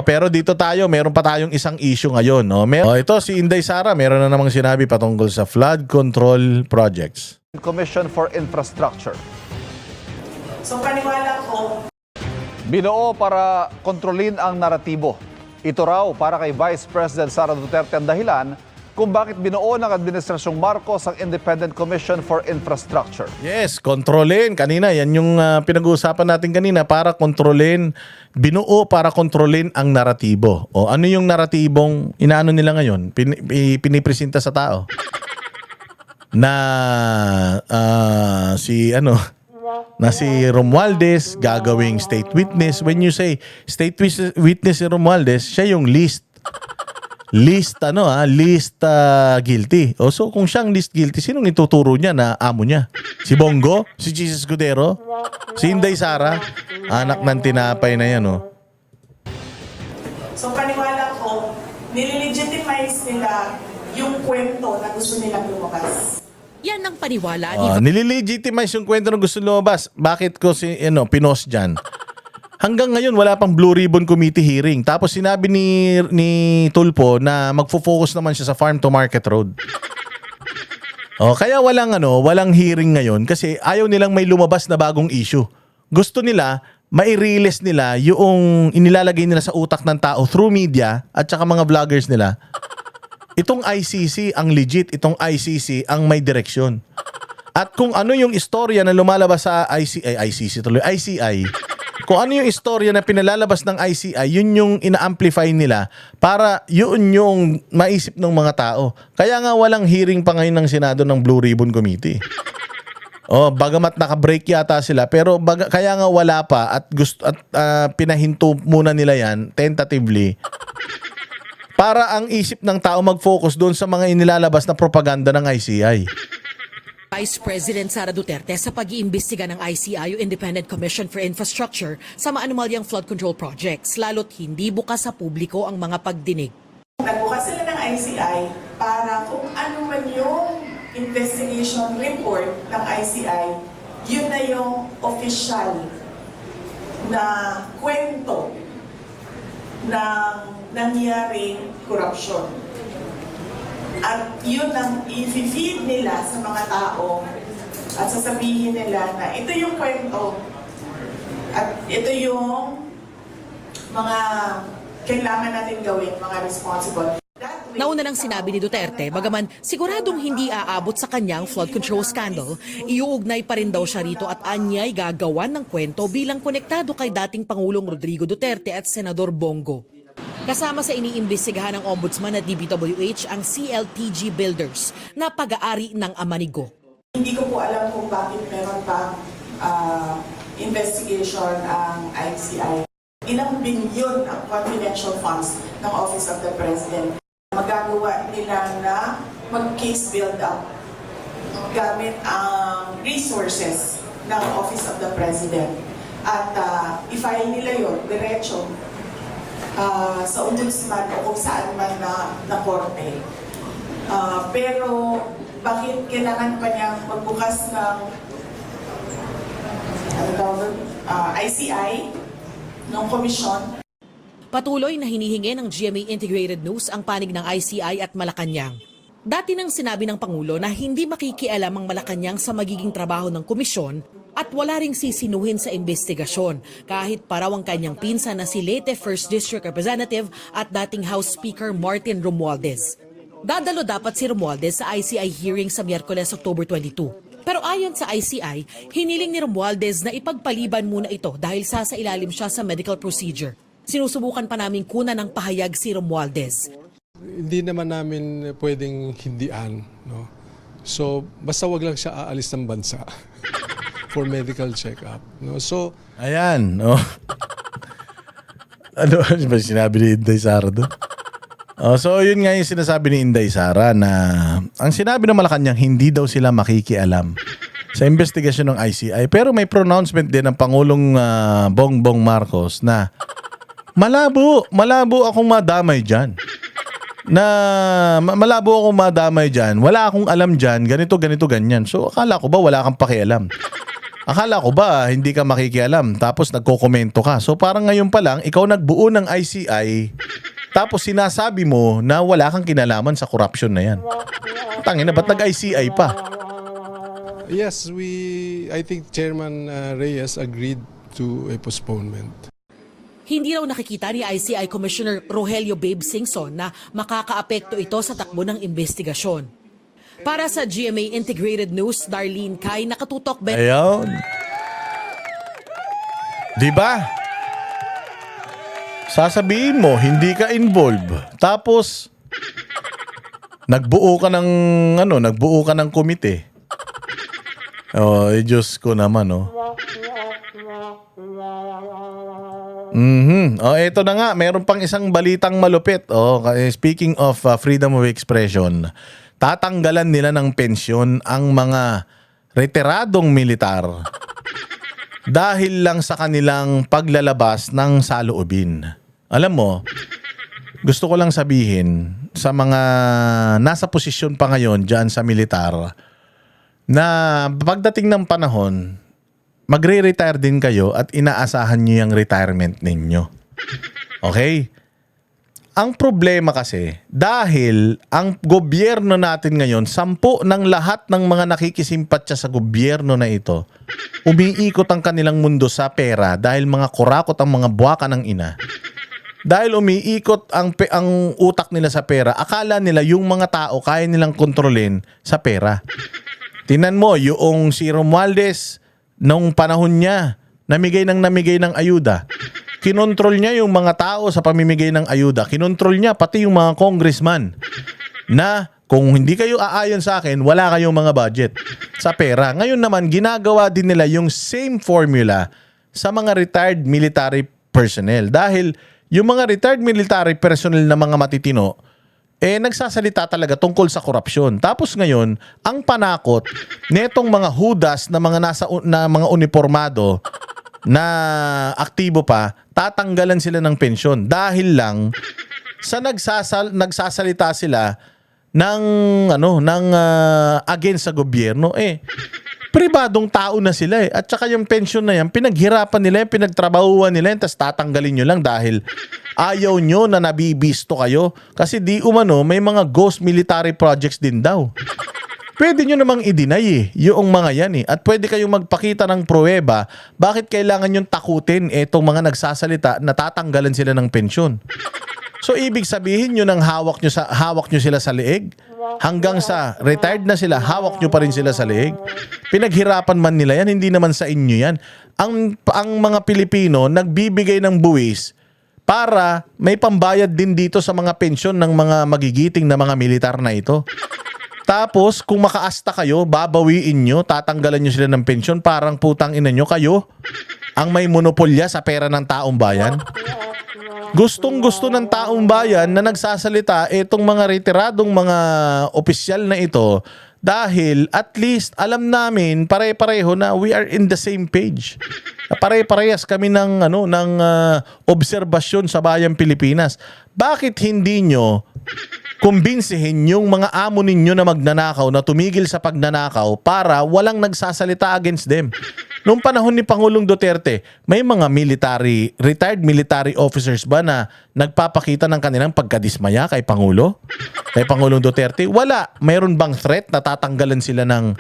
Pero dito meron pa tayong isang issue ngayon. Ito si Inday Sara, meron na namang sinabi patungkol sa flood control projects. Commission for Infrastructure. So paniwala ko, Binuo para kontrolin ang naratibo. Ito raw para kay Vice President Sara Duterte ang dahilan kung bakit binuo ng Administrasyong Marcos ang Independent Commission for Infrastructure. Yes, kontrolin. Kanina, yan yung pinag-uusapan natin kanina para kontrolin, binuo para kontrolin ang naratibo. O ano yung naratibong inaano nila ngayon? Pinipresenta sa tao? Na si Romualdez gagawing state witness. When you say state witness si Romualdez, siya yung least guilty. O so kung siyang least guilty, sinong ituturo niya na amo niya? Si Bongo? Si Jesus Escudero? Si Inday Sara? Anak ng tinapay na yan, oh. So paniwala ko, nililegitimize nila yung kwento na gusto nilang lumabas. Yan ang paniwala ni Nililegitimize yung kwento na gusto lumabas. Bakit ko pinost dyan? Hanggang ngayon, wala pang Blue Ribbon Committee hearing. Tapos sinabi ni Tulfo na magfo-focus naman siya sa farm to market road. Kaya walang hearing ngayon kasi ayaw nilang may lumabas na bagong issue. Gusto nila, mai-release nila yung inilalagay nila sa utak ng tao through media at saka mga vloggers nila. Itong ICC ang legit, itong ICC ang may direksyon. At kung ano yung istorya na lumalabas sa ICI, kung ano yung istorya na pinalalabas ng ICI, yun yung ina-amplify nila para yun yung maisip ng mga tao. Kaya nga walang hearing pa ngayon ng Senado ng Blue Ribbon Committee. Bagamat naka-break yata sila, pero kaya nga wala pa at pinahinto muna nila yan tentatively. Para ang isip ng tao mag-focus doon sa mga inilalabas na propaganda ng ICI. Vice President Sara Duterte sa pag-iimbestiga ng ICI o Independent Commission for Infrastructure sa maanumalyang flood control projects, lalo't hindi bukas sa publiko ang mga pagdinig. Nagbukas sila ng ICI para kung ano man yung investigation report ng ICI, yun na yung official na kwento ng nangyaring corruption. At yun ang i-feed nila sa mga tao at sasabihin nila na ito yung kwento at ito yung mga kailangan natin gawin, mga responsible. Nauna nang sinabi ni Duterte, bagaman siguradong hindi aabot sa kanyang flood control scandal, iuugnay pa rin daw siya rito at anyay gagawan ng kwento bilang konektado kay dating Pangulong Rodrigo Duterte at Senador Bongo. Kasama sa iniimbestigahan ng Ombudsman at DPWH ang CLTG Builders na pag-aari ng Amanigo. Hindi ko po alam kung bakit meron pa investigation ang ICI. Ilang bilyon ang confidential funds ng Office of the President. Magagawa nila na mag-case build-up gamit ang resources ng Office of the President. At i-file nila yun, diretso, sa ombudsman o kung saan man na korte. Pero bakit kailangan pa niyang magbukas ng ICI, ng komisyon? Patuloy na hinihingi ng GMA Integrated News ang panig ng ICI at Malacanang. Dati nang sinabi ng Pangulo na hindi makikialam ang Malacanang sa magiging trabaho ng komisyon at wala ring sisinuhin sa investigasyon kahit paraw ang kanyang pinsan na si Leyte 1st District Representative at dating House Speaker Martin Romualdez. Dadalo dapat si Romualdez sa ICI hearing sa Miyerkules, October 22. Pero ayon sa ICI, hiniling ni Romualdez na ipagpaliban muna ito dahil sasailalim siya sa medical procedure. Sinusubukan pa namin kunan ng pahayag si Romualdez. Hindi naman namin pwedeng hindian, no? So basta wag lang siya aalis ng bansa for medical check-up, no? So Ayan, no? Ano ba sinabi ni Inday Sara doon? So yun nga yung sinasabi ni Inday Sara na ang sinabi ng Malacanang hindi daw sila makikialam sa investigasyon ng ICI. Pero may pronouncement din ng Pangulong Bongbong Marcos na malabo akong madamay dyan. Malabo akong madamay dyan. Wala akong alam dyan, ganito, ganyan. So akala ko ba wala kang pakialam? Akala ko ba hindi ka makikialam tapos nagkokomento ka? So parang ngayon pa lang, ikaw nagbuo ng ICI tapos sinasabi mo na wala kang kinalaman sa corruption na yan. Tangina, ba't nag-ICI pa? yes, I think Chairman Reyes agreed to a postponement. Hindi raw nakikita ni ICI Commissioner Rogelio Babe Singson na makakaapekto ito sa takbo ng investigasyon. Para sa GMA Integrated News, Darlene Kai, nakatutok. Ayun. Diba? Sasabihin mo, hindi ka involved. Tapos, nagbuo ka ng komite. Oh, Diyos ko naman, oh. Oh, eto na nga, meron pang isang balitang malupit. Oh, speaking of freedom of expression, tatanggalan nila ng pensyon ang mga retiradong militar dahil lang sa kanilang paglalabas ng saloobin. Alam mo, gusto ko lang sabihin sa mga nasa posisyon pa ngayon dyan sa militar na pagdating ng panahon, magre-retire din kayo at inaasahan nyo yung retirement ninyo. Okay? Ang problema kasi, dahil ang gobyerno natin ngayon, 10 ng lahat ng mga nakikisimpatya sa gobyerno na ito, umiikot ang kanilang mundo sa pera dahil mga kurakot ang mga buwaka ng ina. Dahil umiikot ang utak nila sa pera, akala nila yung mga tao kaya nilang kontrolin sa pera. Tinan mo, yung si Romualdez, nung panahon niya, namigay ng ayuda. Kinontrol niya yung mga tao sa pamimigay ng ayuda. Kinontrol niya pati yung mga congressman na kung hindi kayo aayon sa akin, wala kayong mga budget sa pera. Ngayon naman, ginagawa din nila yung same formula sa mga retired military personnel. Dahil yung mga retired military personnel na mga matitino, nagsasalita talaga tungkol sa korupsyon. Tapos ngayon, ang panakot netong mga hudas na mga mga uniformado na aktibo pa, tatanggalan sila ng pensyon dahil lang sa nagsasalita sila ng against sa gobyerno. Pribadong tao na sila At saka yung pension na yan, pinaghirapan nila yan, pinagtrabahuan nila yan, tapos tatanggalin nyo lang dahil ayaw nyo na nabibisto kayo. Kasi di umano, may mga ghost military projects din daw. Pwede nyo namang i-deny yung mga yan At pwede kayong magpakita ng pruweba bakit kailangan yung takutin itong mga nagsasalita na tatanggalan sila ng pensyon. So ibig sabihin nyo nang hawak nyo sila sa leeg, hanggang sa retired na sila, hawak nyo pa rin sila sa leeg. Pinaghirapan man nila yan, hindi naman sa inyo yan. Ang mga Pilipino nagbibigay ng buwis para may pambayad din dito sa mga pensyon ng mga magigiting na mga militar na ito. Tapos kung makaasta kayo, babawiin nyo, tatanggalan nyo sila ng pensyon, parang putang ina nyo kayo ang may monopolya sa pera ng taong bayan. Gustong-gusto ng taong bayan na nagsasalita itong mga retiradong mga opisyal na ito dahil at least alam namin pare-pareho na we are in the same page. Pare-parehas kami ng obserbasyon sa bayang Pilipinas. Bakit hindi nyo kumbinsihin yung mga amo ninyo na magnanakaw na tumigil sa pagnanakaw para walang nagsasalita against them? Noong panahon ni Pangulong Duterte, may mga retired military officers ba na nagpapakita ng kanilang pagkadismaya kay Pangulo? Kay Pangulong Duterte? Wala. Mayroon bang threat na tatanggalan sila ng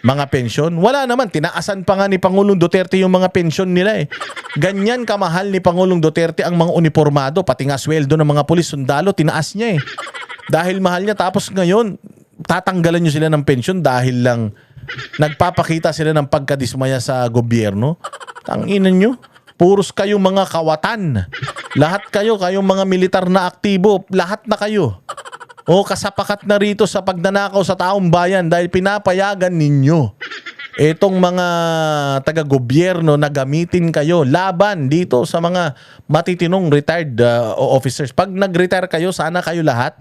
mga pensyon? Wala naman. Tinaasan pa nga ni Pangulong Duterte yung mga pensyon nila Ganyan kamahal ni Pangulong Duterte ang mga uniformado, pati nga sweldo ng mga pulis, sundalo, tinaas niya Dahil mahal niya. Tapos ngayon, tatanggalan nyo sila ng pensyon dahil lang nagpapakita sila ng pagkadismaya sa gobyerno. Tanginan nyo. Puros kayong mga kawatan. Lahat kayong mga militar na aktibo. Lahat na kayo. Kasapakat na rito sa pagnanakaw sa taong bayan dahil pinapayagan ninyo itong mga taga-gobyerno na gamitin kayo laban dito sa mga matitinong retired officers. Pag nag-retire kayo, sana kayo lahat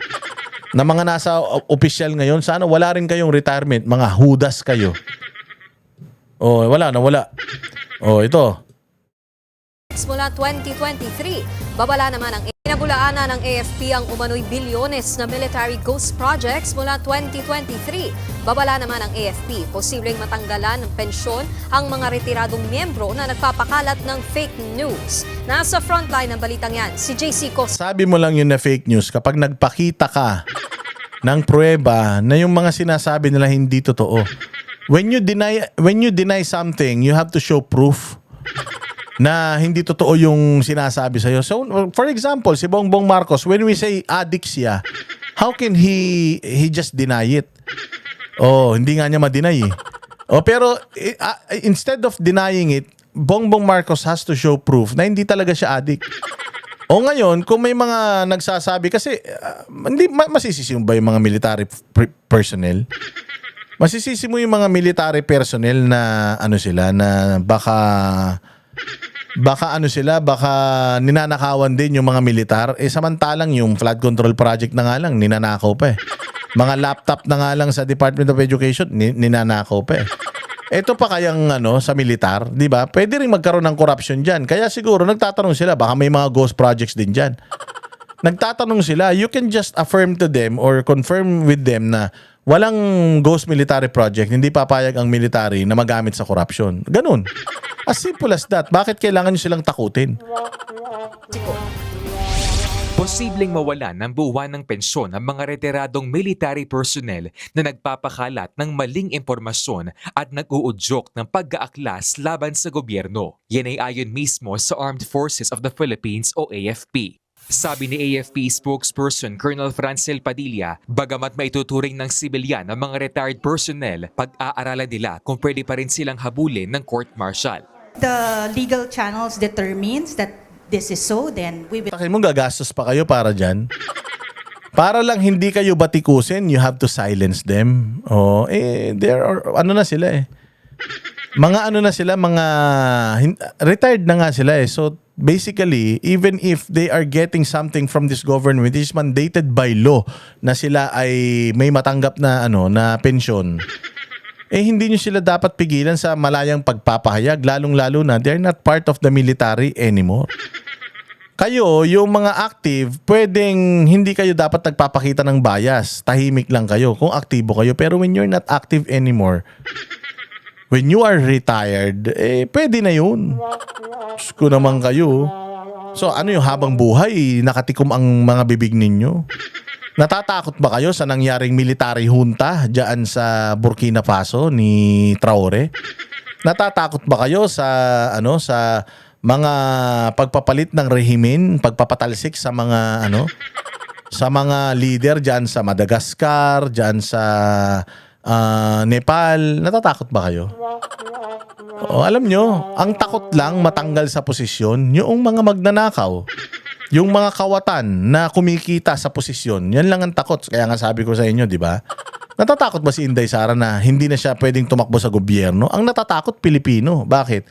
na mga nasa opisyal ngayon, sana wala rin kayong retirement. Mga hudas kayo. Wala. Ito. Mula 2023, babala naman ang inabulaanan ng AFP ang umano'y bilyones na military ghost projects mula 2023. Babala naman ang AFP, posibleng matanggalan ng pensyon ang mga retiradong miyembro na nagpapakalat ng fake news. Nasa frontline ng balitang yan, si JC Cos. Sabi mo lang yun na fake news kapag nagpakita ka ng pruweba na yung mga sinasabi nila hindi totoo. When you deny something, you have to show proof. na hindi totoo yung sinasabi sa'yo. So, for example, si Bongbong Marcos, when we say addict siya, how can he just deny it? Oh, hindi nga niya ma-deny eh. Oh, pero instead of denying it, Bongbong Marcos has to show proof na hindi talaga siya addict. O ngayon, kung may mga nagsasabi, kasi hindi masisisi mo ba yung mga military personnel? Masisisi mo yung mga military personnel na ano sila, na baka ninanakawan din yung mga militar. Samantalang yung flood control project na nga lang, ninanakaw pa eh. Mga laptop na nga lang sa Department of Education, ninanakaw pa eh. Ito pa kayang sa militar, di ba? Pwede rin magkaroon ng corruption dyan. Kaya siguro nagtatanong sila, baka may mga ghost projects din dyan. Nagtatanong sila, you can just affirm to them or confirm with them na walang ghost military project, hindi papayag ang military na magamit sa corruption. Ganun. As simple as that. Bakit kailangan nyo silang takutin? Posibleng mawalan ng buwan ng pensyon ang mga retiradong military personnel na nagpapakalat ng maling impormasyon at nag-uudyok ng pag-aaklas laban sa gobyerno. Yan ay ayon mismo sa Armed Forces of the Philippines o AFP. Sabi ni AFP spokesperson Colonel Francel Padilla, bagamat maituturing ng sibilyan ang mga retired personnel, pag-aaralan nila kung pwede pa rin silang habulin ng court-martial. The legal channels determines that this is so, then we will... Takin mo, gagastos pa kayo para dyan. Para lang hindi kayo batikusin, you have to silence them. Oh, there are, na sila eh. Mga retired na nga sila eh. So, basically, even if they are getting something from this government, it is mandated by law na sila ay may matanggap na na pensyon. Hindi nyo sila dapat pigilan sa malayang pagpapahayag, lalong-lalo na they're not part of the military anymore. Kayo, yung mga active, pwedeng hindi kayo dapat nagpapakita ng bias. Tahimik lang kayo kung aktibo kayo. Pero when you're not active anymore, when you are retired, pwede na yun. Diyos ko naman kayo. So ano yung habang buhay, nakatikom ang mga bibig ninyo? Natatakot ba kayo sa nangyaring military junta dyan sa Burkina Faso ni Traore? Natatakot ba kayo sa sa mga pagpapalit ng rehimen, pagpapatalsik sa mga sa mga leader dyan sa Madagascar, dyan sa Nepal? Natatakot ba kayo? Alam nyo, ang takot lang matanggal sa posisyon yung mga magnanakaw. Yung mga kawatan na kumikita sa posisyon, yan lang ang takot. Kaya nga sabi ko sa inyo, di ba? Natatakot ba si Inday Sara na hindi na siya pwedeng tumakbo sa gobyerno? Ang natatakot, Pilipino. Bakit?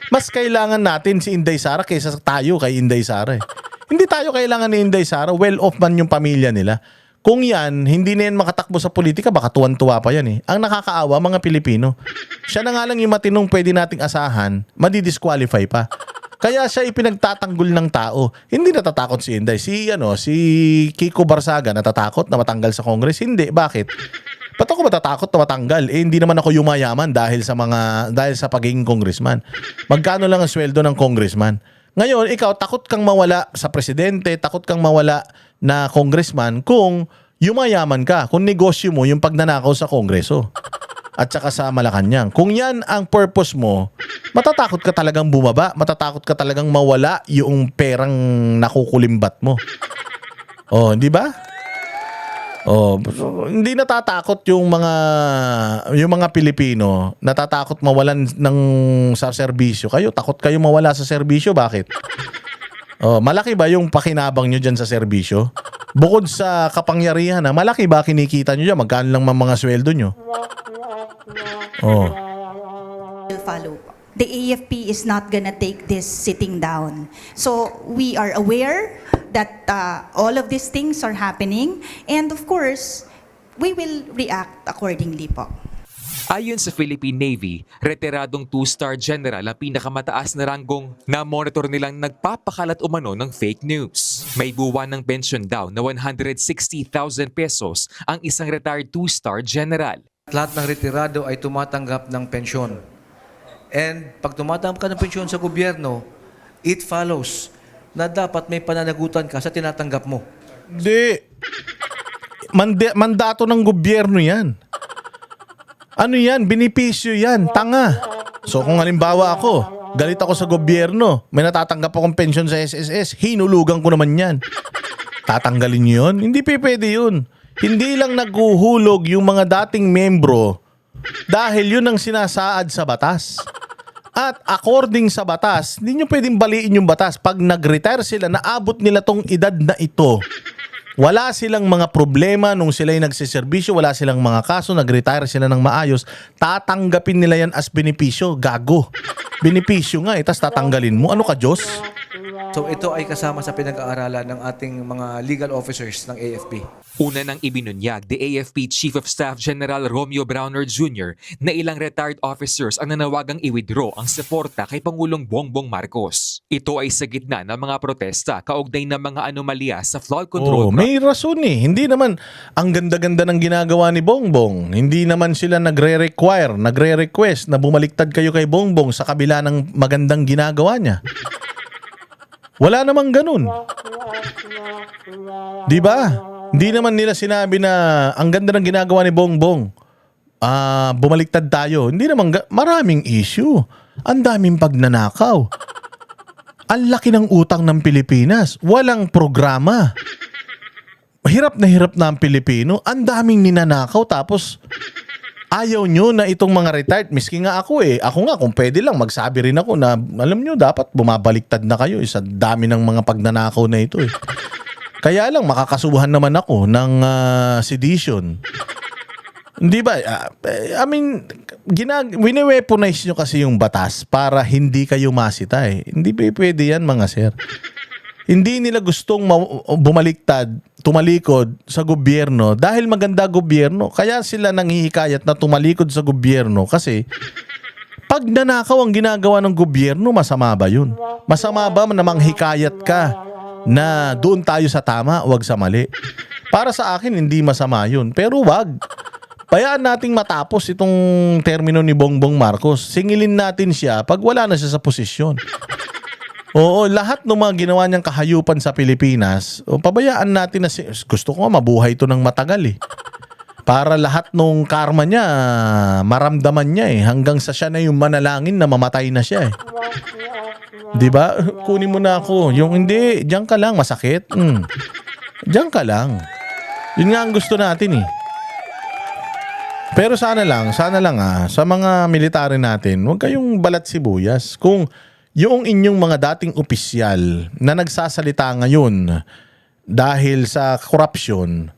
Mas kailangan natin si Inday Sara kaysa tayo kay Inday Sara eh. Hindi tayo kailangan ni Inday Sara, well-off man yung pamilya nila. Kung yan, hindi na yan makatakbo sa politika, baka tuwan-tuwa pa yan eh. Ang nakakaawa, mga Pilipino. Siya na nga lang yung matinong pwede nating asahan, madidisqualify pa. Kaya siya ipinagtatanggol ng tao. Hindi natatakot si Inday. Si Kiko Barsaga natatakot na matanggal sa Congress? Hindi. Bakit? Ba't ako matatakot na matanggal? Hindi naman ako yumayaman dahil sa pagiging congressman. Magkano lang ang sweldo ng congressman? Ngayon, ikaw takot kang mawala sa presidente, takot kang mawala na congressman kung yumayaman ka, kung negosyo mo yung pagnanakaw sa Kongreso at saka sa Malacanang. Kung yan ang purpose mo, matatakot ka talagang bumaba, matatakot ka talagang mawala yung perang nakukulimbat mo. Di ba? Hindi natatakot yung mga Pilipino, natatakot mawalan sa serbisyo. Kayo, takot kayo mawala sa serbisyo. Bakit? Malaki ba yung pakinabang nyo dyan sa serbisyo? Bukod sa kapangyarihan, malaki ba kinikita nyo dyan? Magkano lang mga sweldo nyo? Will follow. The AFP is not gonna take this sitting down. So we are aware that all of these things are happening, and of course, we will react accordingly po. Ayon sa Philippine Navy, retiradong 2-star general ang pinakamataas na ranggong na monitor nilang nagpapakalat umano ng fake news. May buwan ng pension daw na 160,000 pesos ang isang retired 2-star general. Lahat ng retirado ay tumatanggap ng pensyon. And pag tumatanggap ka ng pensyon sa gobyerno, it follows na dapat may pananagutan ka sa tinatanggap mo. Hindi. Mandato ng gobyerno yan. Ano yan? Binipisyo yan. Tanga. So kung halimbawa ako, Galit ako sa gobyerno. May natatanggap akong pensyon sa SSS. Hinulugan ko naman yan. Tatanggalin nyo yun? Hindi pwede yun. Hindi lang naghuhulog yung mga dating membro dahil yun ang sinasaad sa batas. At according sa batas, hindi nyo pwedeng baliin yung batas. Pag nag-retire sila, naabot nila tong edad na ito. Wala silang mga problema nung sila'y nagsiservisyo, wala silang mga kaso, nag-retire sila ng maayos, tatanggapin nila yan as benepisyo. Gago. Benepisyo nga tas tatanggalin mo. Ano ka, Diyos? So ito ay kasama sa pinag-aaralan ng ating mga legal officers ng AFP. Una nang ibinunyag the AFP Chief of Staff General Romeo Browner Jr. na ilang retired officers ang nanawagang i-withdraw ang suporta kay Pangulong Bongbong Marcos. Ito ay sa gitna ng mga protesta kaugnay ng mga anomalya sa flood control. May rason eh. Hindi naman ang ganda-ganda ng ginagawa ni Bongbong. Hindi naman sila nagre-request na bumaliktad kayo kay Bongbong sa kabila ng magandang ginagawa niya. Wala namang ganun. Di ba? Hindi naman nila sinabi na ang ganda ng ginagawa ni Bongbong. Bumaliktad tayo. Hindi naman maraming issue. Ang daming pagnanakaw. Ang laki ng utang ng Pilipinas. Walang programa. Hirap na ang Pilipino. Ang daming ninanakaw tapos ayaw nyo na itong mga retired. Miski nga ako eh. Ako nga kung pwede lang magsabi rin ako na alam nyo dapat bumabaliktad na kayo. Sa dami ng mga pagnanakaw na ito eh. Kaya lang makakasuhan naman ako ng sedition. Hindi ba? I mean, wine-weaponize nyo kasi yung batas para hindi kayo masita eh. Hindi pwede yan mga sir. Hindi nila gustong bumaliktad, tumalikod sa gobyerno dahil maganda gobyerno. Kaya sila nanghihikayat na tumalikod sa gobyerno kasi pag nanakaw ang ginagawa ng gobyerno, masama ba yun? Masama ba na manghikayat ka na doon tayo sa tama, wag sa mali? Para sa akin, hindi masama yun. Pero wag. Bayaan nating matapos itong termino ni Bongbong Marcos. Singilin natin siya pag wala na siya sa posisyon. Oo, lahat ng mga ginawa niyang kahayupan sa Pilipinas, pabayaan natin na gusto ko mabuhay ito ng matagal eh. Para lahat ng karma niya, maramdaman niya eh. Hanggang sa siya na yung manalangin na mamatay na siya eh. Diba? Kunin mo na ako. Yung hindi, diyan ka lang, masakit. Diyan ka lang. Yun nga ang gusto natin eh. Pero sana lang sa mga military natin, huwag kayong balat sibuyas. Kung yung inyong mga dating opisyal na nagsasalita ngayon dahil sa korupsyon,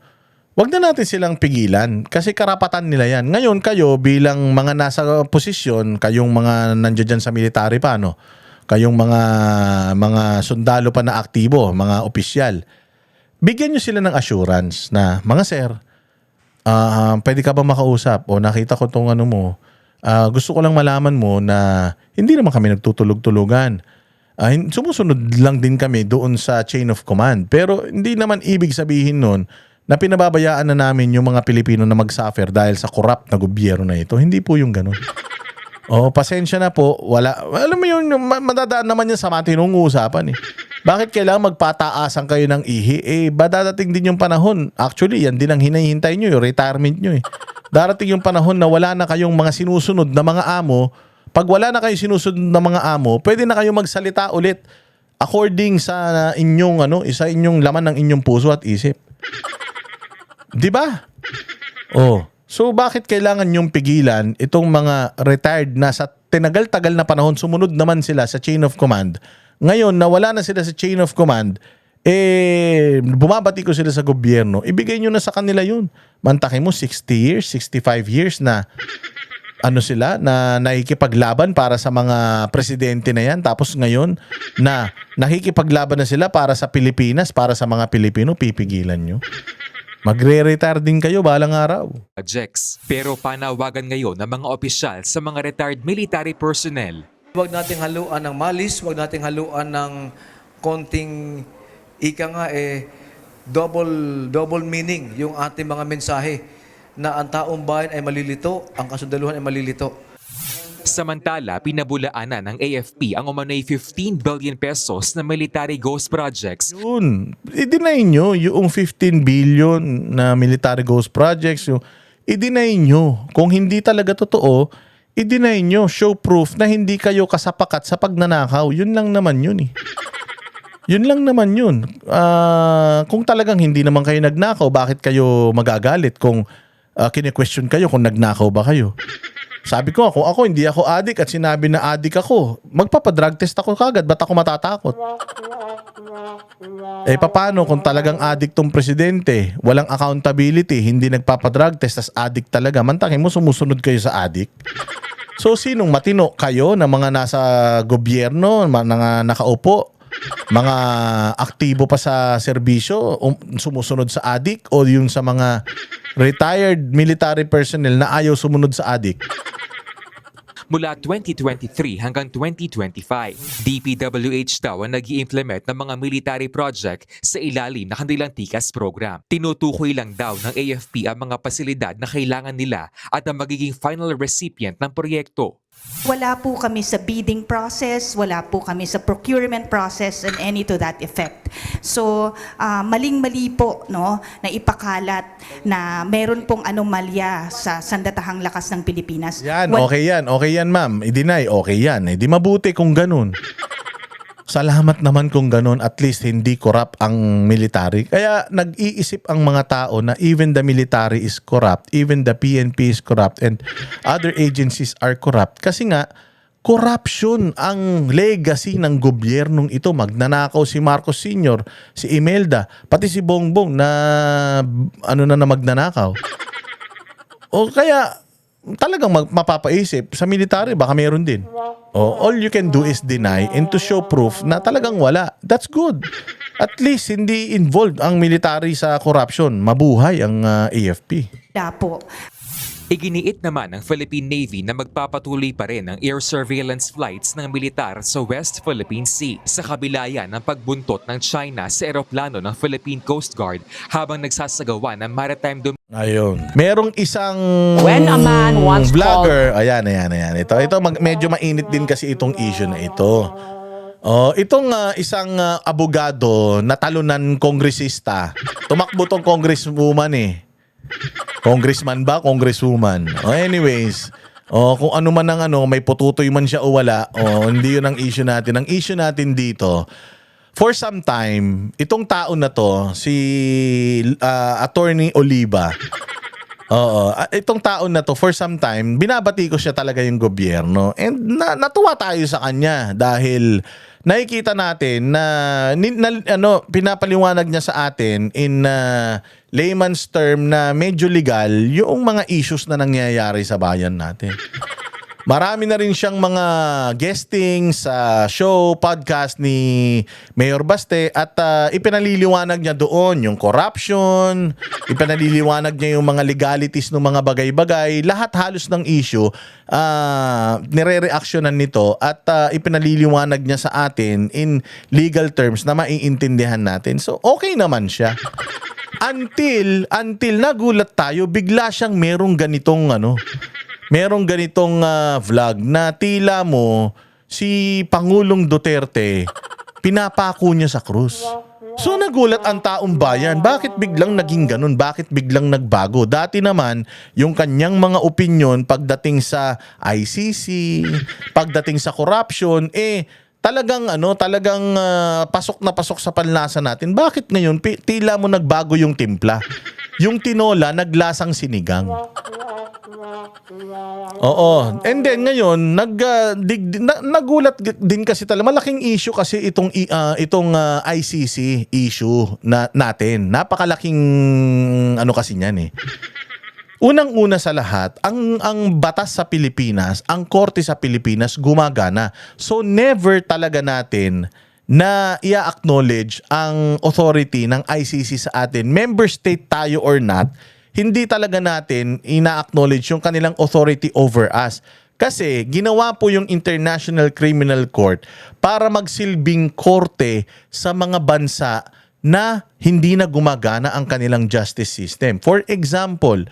wag na natin silang pigilan kasi karapatan nila yan. Ngayon kayo bilang mga nasa posisyon, kayong mga nandiyan dyan sa military pa, no? Kayong mga sundalo pa na aktibo, mga opisyal, bigyan nyo sila ng assurance na, mga sir, pwede ka ba makausap? O nakita ko tong ano mo, gusto ko lang malaman mo na hindi naman kami nagtutulog-tulugan. Sumusunod lang din kami doon sa chain of command. Pero hindi naman ibig sabihin nun na pinababayaan na namin yung mga Pilipino na mag-suffer dahil sa corrupt na gobyerno na ito. Hindi po yung ganun. Pasensya na po. Wala. Alam mo yun, madadaan naman yan sa matinong usapan eh. Bakit kailangan magpataasan kayo ng ihi? Dadating din yung panahon. Actually, yan din ang hinahintay nyo, yung retirement nyo eh. Darating yung panahon na wala na kayong mga sinusunod na mga amo. Pag wala na kayong sinusunod na mga amo, pwede na kayong magsalita ulit according sa inyong isa inyong laman ng inyong puso at isip. 'Di ba? So bakit kailangan nyong pigilan itong mga retired na sa tinagal-tagal na panahon sumunod naman sila sa chain of command? Ngayon na wala na sila sa chain of command, bumabati ko sila sa gobyerno, ibigay nyo na sa kanila yun. Mantakin mo 60 years, 65 years na sila na nakikipaglaban para sa mga presidente na yan. Tapos ngayon na nakikipaglaban na sila para sa Pilipinas, para sa mga Pilipino, pipigilan nyo. Magre-retire din kayo balang araw. Projects. Pero panawagan ngayon ng mga opisyal sa mga retired military personnel. Huwag nating haluan ng malis, huwag nating haluan ng konting double meaning yung ating mga mensahe na ang taong bayan ay malilito, ang kasundaluhan ay malilito. Samantala, pinabulaanan ng AFP ang umano'y 15 billion pesos na military ghost projects. Yun, i-deny nyo yung 15 billion na military ghost projects, i-deny nyo. Kung hindi talaga totoo, i-deny nyo, show proof na hindi kayo kasapakat sa pagnanakaw. Yun lang naman yun eh. Yun lang naman yun. Kung talagang hindi naman kayo nagnakaw, bakit kayo magagalit kung kine-question kayo kung nagnakaw ba kayo? Sabi ko, kung ako hindi ako adik at sinabi na adik ako, magpapadrug test ako kagad. Ba't ako matatakot? Paano kung talagang adik tong presidente, walang accountability, hindi nagpapadrug test, tas adik talaga, mantakin mo sumusunod kayo sa adik? So sinong matino? Kayo na mga nasa gobyerno, mga nakaupo, mga aktibo pa sa serbisyo, sumusunod sa adik, o yung sa mga retired military personnel na ayaw sumunod sa adik? Mula 2023 hanggang 2025, DPWH daw ang nag-i-implement ng mga military project sa ilalim ng kanilang TICAS program. Tinutukoy lang daw ng AFP ang mga pasilidad na kailangan nila at ang magiging final recipient ng proyekto. Wala po kami sa bidding process, wala po kami sa procurement process and any to that effect. So, maling-mali po no, na ipakalat na meron pong anomalya sa sandatahang lakas ng Pilipinas. Yan, okay yan ma'am. I-deny, okay yan. Di mabuti kung ganun. Salamat naman kung ganun, at least hindi corrupt ang military. Kaya nag-iisip ang mga tao na even the military is corrupt, even the PNP is corrupt, and other agencies are corrupt. Kasi nga, corruption ang legacy ng gobyernong ito. Magnanakaw si Marcos Sr., si Imelda, pati si Bongbong na na magnanakaw. O kaya talagang mapapaisip sa military, baka meron din. All you can do is deny and to show proof na talagang wala. That's good. At least hindi involved ang military sa corruption. Mabuhay ang AFP. Wala po. Iginiit naman ng Philippine Navy na magpapatuloy pa rin ang air surveillance flights ng militar sa West Philippine Sea sa kabila yan ng pagbuntot ng China sa eroplano ng Philippine Coast Guard habang nagsasagawa ng maritime Ayun. Merong isang When a man once vlogger. Ayan. Ito medyo mainit din kasi itong issue na ito. Itong isang abogado na talunan kongresista. Tumakbo tong congresswoman eh. Congressman ba? Congresswoman. Anyways, kung ano man ang may pututoy man siya o wala, hindi yun ang issue natin. Ang issue natin dito, for some time, itong tao na to, si Attorney Oliva, itong tao na to, for some time, binabati ko siya talaga yung gobyerno. And natuwa tayo sa kanya dahil nakikita natin na pinapaliwanag niya sa atin in layman's term na medyo legal yung mga issues na nangyayari sa bayan natin. Marami na rin siyang mga guesting sa show, podcast ni Mayor Baste at ipinaliliwanag niya doon yung corruption, ipinaliliwanag niya yung mga legalities ng mga bagay-bagay, lahat halos ng issue nire-reactionan nito at ipinaliliwanag niya sa atin in legal terms na maiintindihan natin. So okay naman siya. Until nagulat tayo, bigla siyang merong ganitong vlog na tila mo si Pangulong Duterte pinapako niya sa krus. So nagulat ang taong bayan. Bakit biglang naging ganun? Bakit biglang nagbago? Dati naman, yung kanyang mga opinyon pagdating sa ICC, pagdating sa corruption, talagang pasok na pasok sa panlasa natin. Bakit ngayon tila mo nagbago yung timpla? Yung tinola naglasang sinigang. Oo. And then ngayon nagulat din kasi talaga, malaking issue kasi itong ICC issue natin. Napakalaking kasi niyan eh. Unang-una sa lahat, ang batas sa Pilipinas, ang korte sa Pilipinas gumagana. So never talaga natin na i-acknowledge ang authority ng ICC sa atin. Member state tayo or not, hindi talaga natin ina-acknowledge yung kanilang authority over us. Kasi ginawa po yung International Criminal Court para magsilbing korte sa mga bansa na hindi na gumagana ang kanilang justice system. For example,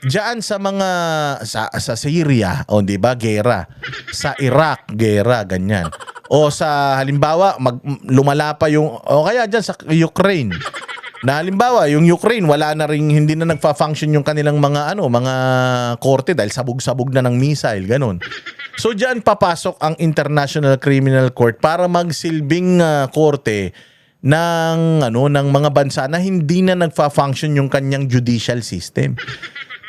diyan sa mga sa Syria, di ba, gera. Sa Iraq, gera, ganyan. O sa halimbawa, lumala pa yung kaya diyan sa Ukraine. Na halimbawa, yung Ukraine, wala na ring, hindi na nagfa-function yung kanilang mga mga korte dahil sabog-sabog na ng missile, ganun. So diyan papasok ang International Criminal Court para magsilbing korte ng ng mga bansa na hindi na nagfa-function yung kanyang judicial system.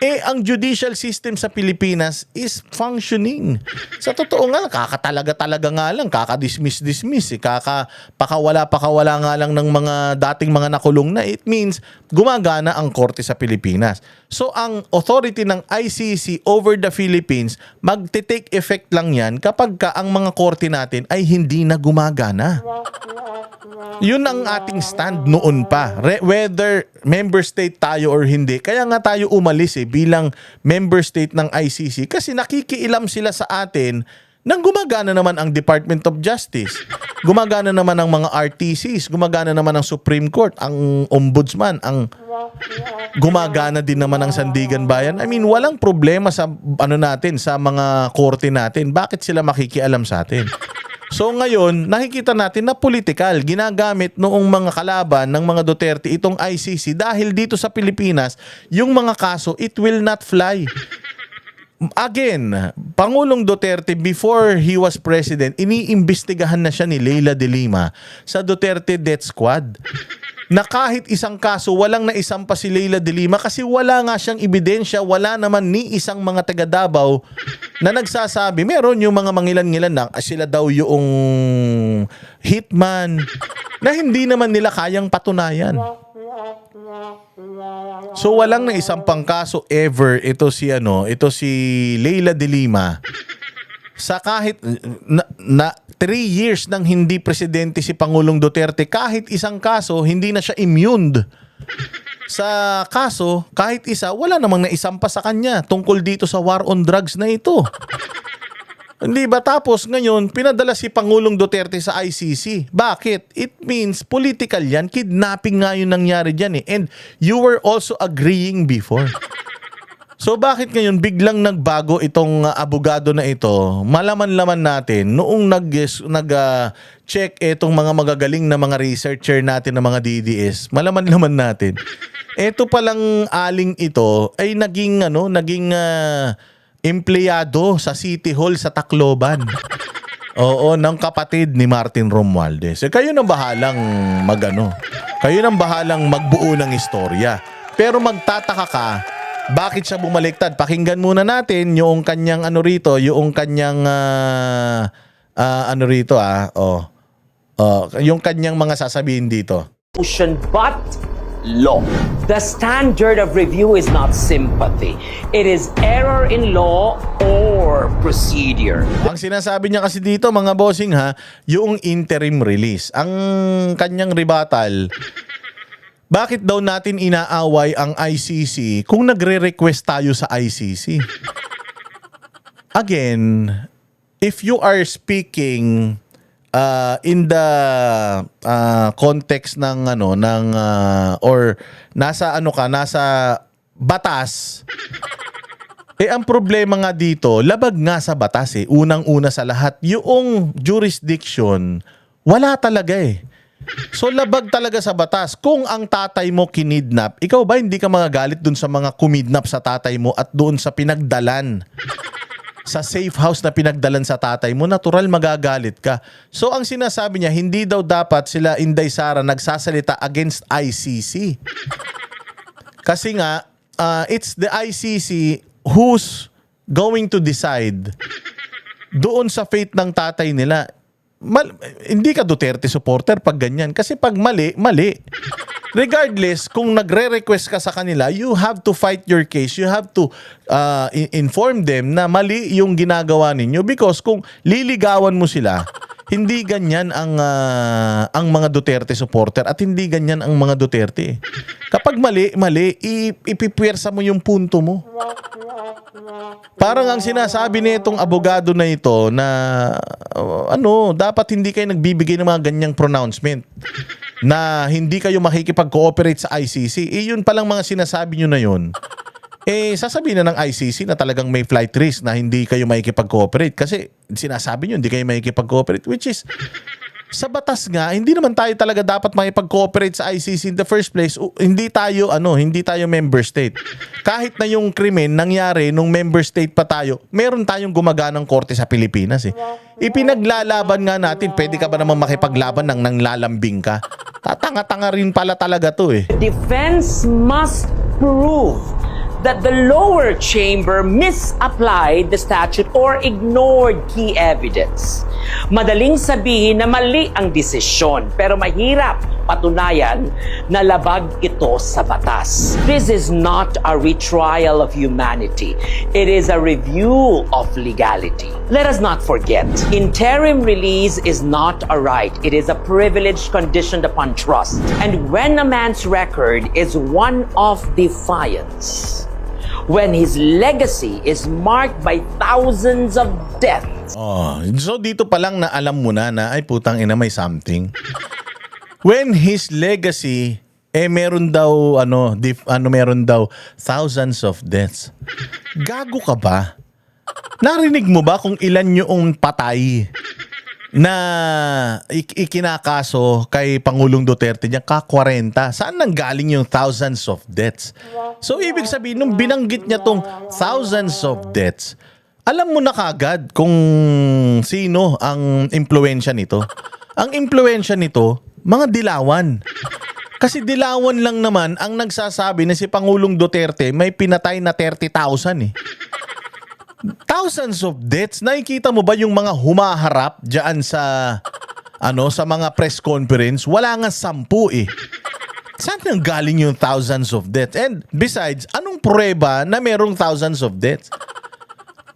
Ang judicial system sa Pilipinas is functioning. Sa totoo nga, kakatalaga-talaga nga lang, kakadismiss-dismiss, pakawala nga lang ng mga dating mga nakulong na. It means gumagana ang korte sa Pilipinas. So ang authority ng ICC over the Philippines, magte-take effect lang yan kapag ang mga korte natin ay hindi na gumagana. Yun ang ating stand noon pa. Whether member state tayo or hindi. Kaya nga tayo umalis bilang member state ng ICC kasi nakikialam sila sa atin nang gumagana naman ang Department of Justice. Gumagana naman ang mga RTCs. Gumagana naman ang Supreme Court, ang Ombudsman, gumagana din naman ang Sandigan Bayan. I mean, walang problema sa natin, sa mga korte natin. Bakit sila makikialam sa atin? So ngayon, nakikita natin na political, ginagamit noong mga kalaban ng mga Duterte itong ICC dahil dito sa Pilipinas, yung mga kaso, it will not fly. Again, Pangulong Duterte, before he was president, iniimbestigahan na siya ni Leila de Lima sa Duterte Death Squad. Na kahit isang kaso, walang naisampa si Leila de Lima kasi wala nga siyang ebidensya, wala naman ni isang mga taga Davao na nagsasabi, meron yung mga mangilan-ngilan na sila daw yung hitman na hindi naman nila kayang patunayan. So walang naisampang kaso ever ito si Leila de Lima sa kahit na 3 years nang hindi presidente si Pangulong Duterte, kahit isang kaso hindi na siya immune sa kaso, kahit isa wala namang naisampa sa kanya tungkol dito sa war on drugs na ito. Hindi ba? Tapos ngayon pinadala si Pangulong Duterte sa ICC. Bakit? It means political yan. Kidnapping nga yung nangyari dyan and you were also agreeing before. So bakit ngayon biglang nagbago itong abogado na ito? Malaman-laman natin noong nag-check itong mga magagaling na mga researcher natin ng mga DDS. Malaman-laman natin. Ito palang aling ito ay naging empleyado sa City Hall sa Tacloban. Oo, ng kapatid ni Martin Romualdez. Kayo nang bahalang Kayo nang bahalang magbuo ng istorya. Pero magtataka ka, bakit siya bumaliktad? Pakinggan muna natin yung kanyang yung kanyang yung kanyang mga sasabihin dito. But law. The standard of review is not sympathy. It is error in law or procedure. Ang sinasabi niya kasi dito, mga bossing yung interim release. Ang kanyang rebuttal, bakit daw natin inaaway ang ICC kung nagre-request tayo sa ICC? Again, if you are speaking in the context ng or nasa batas, ang problema nga dito, labag nga sa batas unang-una sa lahat, yung jurisdiction, wala talaga So labag talaga sa batas. Kung ang tatay mo kinidnap, ikaw ba hindi ka magagalit dun sa mga kumidnap sa tatay mo at doon sa pinagdalan? Sa safe house na pinagdalan sa tatay mo, natural magagalit ka. So ang sinasabi niya, hindi daw dapat sila Inday Sara nagsasalita against ICC. Kasi nga, it's the ICC who's going to decide doon sa fate ng tatay nila. Hindi ka Duterte supporter pag ganyan. Kasi pag mali, mali. Regardless, kung nagre-request ka sa kanila, you have to fight your case. You have to inform them na mali yung ginagawa ninyo. Because kung liligawan mo sila, hindi ganyan ang mga Duterte supporter at hindi ganyan ang mga Duterte. Kapag mali, ipipwersa mo yung punto mo. Parang ang sinasabi nitong abogado na ito na dapat hindi kayo nagbibigay ng mga ganyang pronouncement na hindi kayo makikipag-cooperate sa ICC. Yun palang mga sinasabi nyo na yun. Sasabihin na ng ICC na talagang may flight risk na hindi kayo makikipag-cooperate kasi sinasabi nyo hindi kayo makikipag-cooperate, which is sa batas nga, hindi naman tayo talaga dapat makipag-cooperate sa ICC in the first place. Hindi tayo member state. Kahit na yung krimen nangyari nung member state pa tayo, meron tayong gumaganang korte sa Pilipinas eh. Ipinaglalaban nga natin, pwede ka ba naman makipaglaban nang nanglalambing ka? Tatanga-tanga rin pala talaga to eh. Defense must prove that the lower chamber misapplied the statute or ignored key evidence. Madaling sabihin na mali ang desisyon, pero mahirap patunayan na labag ito sa batas. This is not a retrial of humanity. It is a review of legality. Let us not forget, interim release is not a right. It is a privilege conditioned upon trust. And when a man's record is one of defiance, when his legacy is marked by thousands of deaths. Oh, so dito pa lang na alam mo na ay putang ina may something. When his legacy meron daw meron daw thousands of deaths. Gago ka ba? Narinig mo ba kung ilan yung patay na ikinakaso kay Pangulong Duterte niya? Ka-40. Saan nanggaling yung thousands of deaths? So ibig sabihin, nung binanggit niya tong thousands of deaths, alam mo na kagad kung sino ang impluwensya nito. Ang impluwensya nito, mga dilawan. Kasi dilawan lang naman ang nagsasabi na si Pangulong Duterte may pinatay na 30,000 eh. Thousands of deaths. Nakikita mo ba yung mga humaharap diyan sa sa mga press conference? Wala nga 10 eh. Saan nang galing yung thousands of deaths? And besides, anong pruweba na merong thousands of deaths?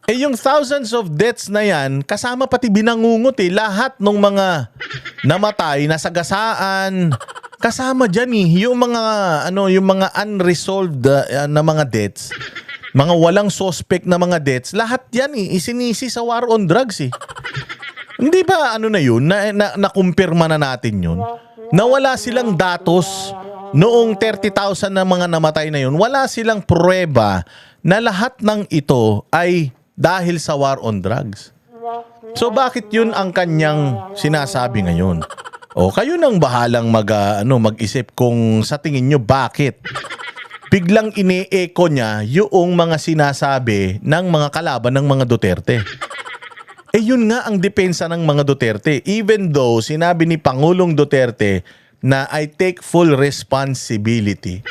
Yung thousands of deaths na yan, kasama pati binangungot eh. Lahat ng mga namatay, nasagasaan, kasama dyan eh. Yung mga unresolved na mga deaths, mga walang suspect na mga deaths, lahat yan eh, isinisi sa war on drugs eh. Hindi ba na yun, nakumpirma na natin yun? Na wala silang datos noong 30,000 na mga namatay na yun, wala silang pruweba na lahat ng ito ay dahil sa war on drugs. So bakit yun ang kanyang sinasabi ngayon? O kayo nang bahalang mag-isip kung sa tingin nyo bakit biglang ine-echo niya yung mga sinasabi ng mga kalaban ng mga Duterte. Yun nga ang depensa ng mga Duterte. Even though sinabi ni Pangulong Duterte na I take full responsibility.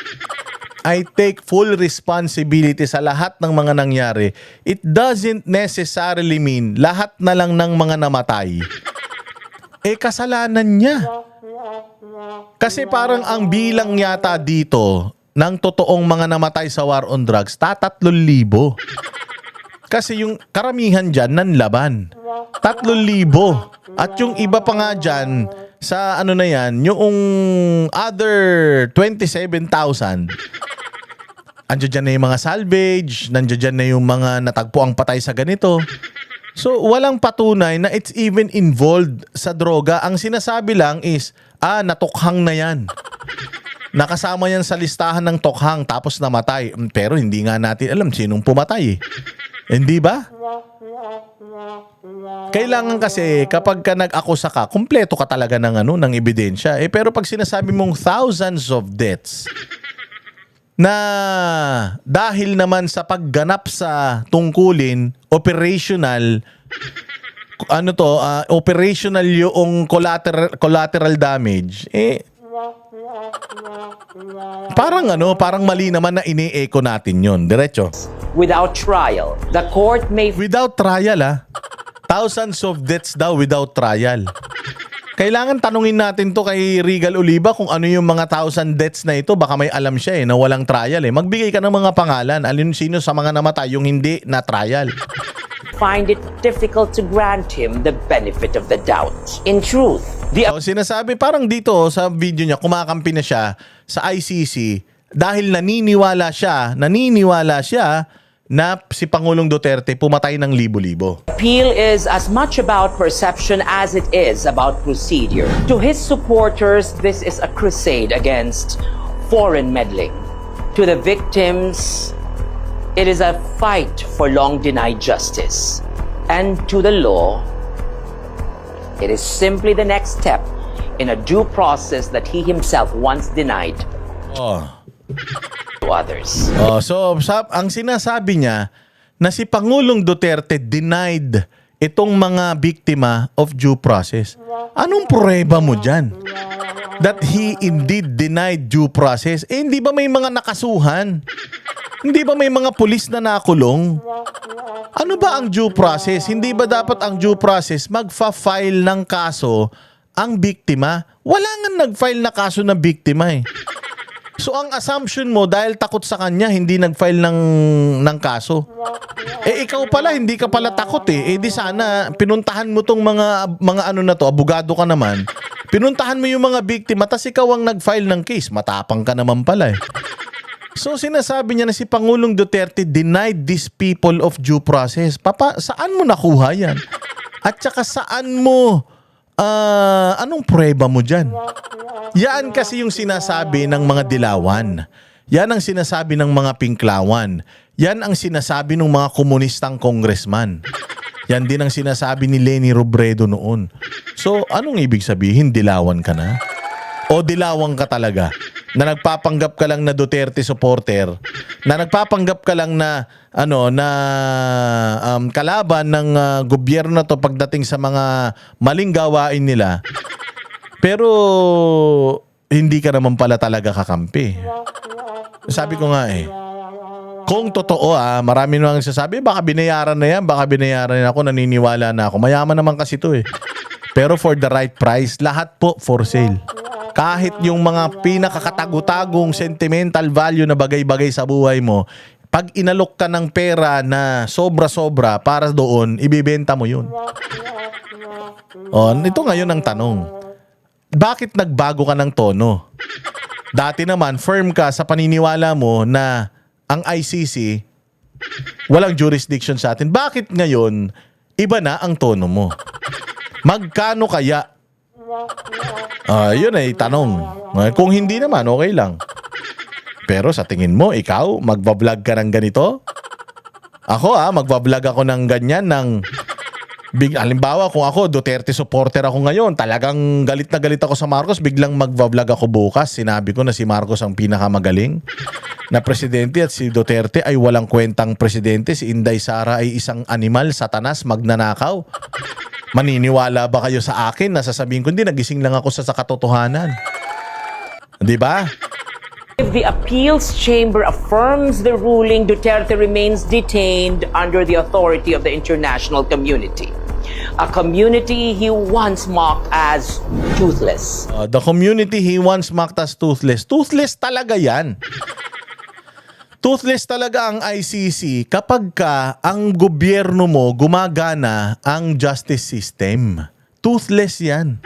I take full responsibility sa lahat ng mga nangyari. It doesn't necessarily mean lahat na lang ng mga namatay kasalanan niya. Kasi parang ang bilang yata dito ng totoong mga namatay sa war on drugs, 3,000. Kasi yung karamihan dyan nanlaban. 3,000. At yung iba pa nga dyan, sa yung other 27,000, andiyan dyan na yung mga salvage, nandiyan dyan na yung mga natagpo ang patay sa ganito. So, walang patunay na it's even involved sa droga. Ang sinasabi lang is, natukhang na yan. Nakasama yan sa listahan ng tokhang tapos namatay. Pero hindi nga natin alam sinong pumatay eh. Hindi ba? Kailangan kasi kapag ka nag-akusa ka, kumpleto ka talaga ng ebidensya. Pero pag sinasabi mong thousands of deaths na dahil naman sa pagganap sa tungkulin, operational operational yung collateral damage, parang mali naman na ine-echo natin yun. Diretso. Without trial, the court may... Without trial Thousands of deaths daw without trial. Kailangan tanungin natin to kay Regal Oliva kung ano yung mga 1,000 deaths na ito. Baka may alam siya na walang trial Magbigay ka ng mga pangalan. Alin sino sa mga namatay yung hindi na trial. Find it difficult to grant him the benefit of the doubt. In truth, sinasabi parang dito sa video niya, kumakampi na siya sa ICC dahil naniniwala siya na si Pangulong Duterte pumatay ng libo-libo. Appeal is as much about perception as it is about procedure. To his supporters, this is a crusade against foreign meddling. To the victims, it is a fight for long-denied justice. And to the law, It is simply the next step in a due process that he himself once denied Oh. to others. So, ang sinasabi niya na si Pangulong Duterte denied itong mga biktima of due process. Anong pruweba mo dyan? That he indeed denied due process. Hindi ba may mga nakasuhan? Hindi ba may mga pulis na nakulong? Ano ba ang due process? Hindi ba dapat ang due process magfa-file ng kaso ang biktima? Wala nga nag-file na kaso ng biktima eh. So ang assumption mo dahil takot sa kanya hindi nag-file ng kaso. Ikaw pala hindi ka pala takot eh. Di sana pinuntahan mo tong mga ano na to, abogado ka naman. Pinuntahan mo yung mga biktima tas ikaw ang nag-file ng case. Matapang ka naman pala eh. So sinasabi niya na si Pangulong Duterte denied these people of due process. Papa, saan mo nakuha yan? At saka saan mo anong pruweba mo dyan? Yan kasi yung sinasabi ng mga dilawan. Yan ang sinasabi ng mga pinklawan. Yan ang sinasabi ng mga komunistang congressman. Yan din ang sinasabi ni Leni Robredo noon. So, anong ibig sabihin? Dilawan ka na? O dilawan ka talaga? Na nagpapanggap ka lang na Duterte supporter? Na nagpapanggap ka lang na kalaban ng gobyerno to pagdating sa mga maling gawain nila? Pero hindi ka naman pala talaga kakampi. Sabi ko nga eh, kung totoo marami nang nagsasabi, baka binayaran na yan, baka binayaran na ako, naniniwala na ako. Mayaman naman kasi to eh. Pero for the right price, lahat po for sale. Kahit yung mga pinakakatago-tagong sentimental value na bagay-bagay sa buhay mo, pag inalok ka ng pera na sobra-sobra para doon, ibibenta mo yun. Ito ngayon ang tanong. Bakit nagbago ka ng tono? Dati naman, firm ka sa paniniwala mo na ang ICC walang jurisdiction sa atin. Bakit ngayon, iba na ang tono mo? Magkano kaya? Yun ay tanong. Kung hindi naman, okay lang. Pero sa tingin mo, ikaw, magbablog ka ng ganito? Ako magbablog ako ng ganyan ng... Halimbawa, kung ako, Duterte supporter ako ngayon, talagang galit na galit ako sa Marcos, biglang magbablog ako bukas, sinabi ko na si Marcos ang pinakamagaling na presidente at si Duterte ay walang kwentang presidente, si Inday Sara ay isang animal, satanas, magnanakaw. Maniniwala ba kayo sa akin na sasabihin ko, hindi, nagising lang ako sa katotohanan? Di ba? If the appeals chamber affirms the ruling, Duterte remains detained under the authority of the international community. A community he once mocked as toothless. The community he once mocked as toothless. Toothless talaga yan. Toothless talaga ang ICC kapag ang gobyerno mo gumagana ang justice system. Toothless yan.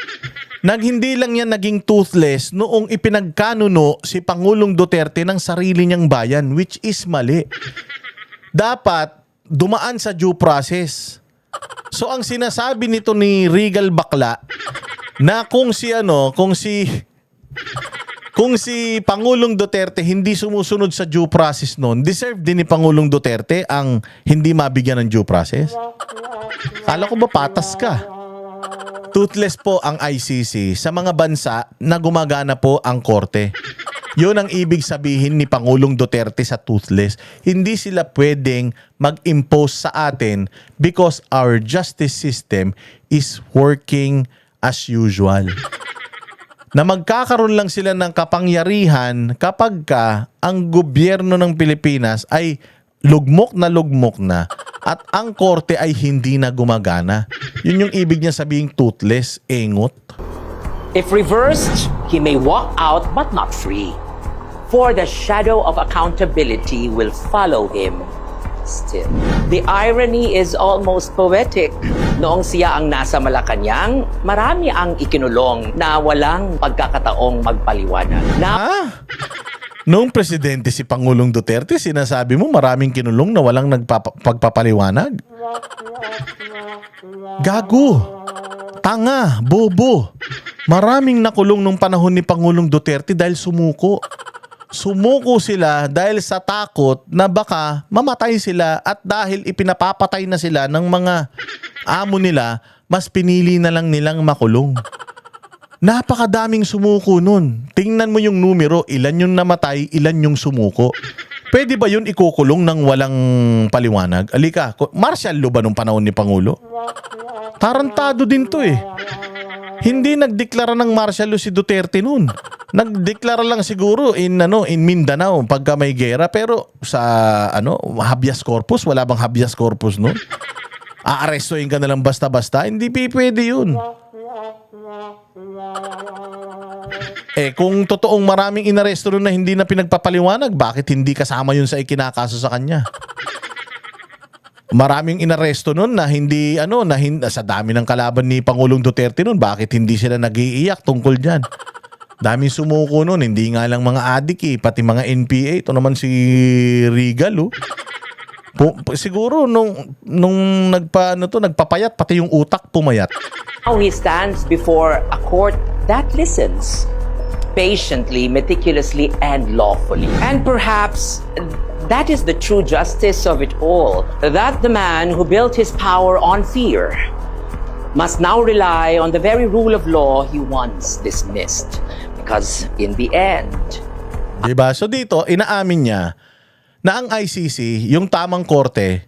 Hindi lang yan naging toothless noong ipinagkanuno si Pangulong Duterte ng sarili niyang bayan, which is mali. Dapat dumaan sa due process. So ang sinasabi nito ni Regal Bakla na kung si Pangulong Duterte hindi sumusunod sa due process noon, deserve din ni Pangulong Duterte ang hindi mabigyan ng due process? Kala ko ba patas ka? Toothless po ang ICC sa mga bansa na gumagana po ang korte. Yun ang ibig sabihin ni Pangulong Duterte sa toothless. Hindi sila pwedeng mag-impose sa atin because our justice system is working as usual. Na magkakaroon lang sila ng kapangyarihan kapag ang gobyerno ng Pilipinas ay lugmok na at ang korte ay hindi na gumagana. Yun yung ibig niya sabihing toothless, engot. If reversed, he may walk out but not free. For the shadow of accountability will follow him still. The irony is almost poetic. Noong siya ang nasa Malacanang, marami ang ikinulong na walang pagkakataong magpaliwanag. Noong presidente si Pangulong Duterte, sinasabi mo maraming kinulong na walang pagpapaliwanag? Gago! Tanga! Bobo! Maraming nakulong nung panahon ni Pangulong Duterte dahil sumuko. Sumuko sila dahil sa takot na baka mamatay sila at dahil ipinapapatay na sila ng mga amo nila, mas pinili na lang nilang makulong. Napakadaming sumuko nun. Tingnan mo yung numero, ilan yung namatay, ilan yung sumuko. Pwede ba yun ikukulong ng walang paliwanag? Alika, martial law ba nung panahon ni Pangulo? Tarantado din to eh. Hindi nagdeklara ng martial law si Duterte noon. Nagdeklara lang siguro in Mindanao pagka may gera, pero sa habeas corpus, wala bang habeas corpus noon? Aarestuhin ka na lang basta-basta, hindi pwede 'yun. Kung totoong maraming inaresto noon na hindi na pinagpapaliwanag, bakit hindi kasama 'yun sa ikinakaso sa kanya? Maraming inaresto noon na hindi sa dami ng kalaban ni Pangulong Duterte noon, bakit hindi sila nag-iiyak tungkol diyan? Daming sumuko noon, hindi nga lang mga adik pati mga NPA, ito naman si Regal siguro nung nagpapayat pati yung utak pumayat. Now he stands before a court that listens patiently, meticulously, and lawfully. And perhaps that is the true justice of it all, that the man who built his power on fear must now rely on the very rule of law he once dismissed. Because in the end... Diba? So dito, inaamin niya na ang ICC, yung tamang korte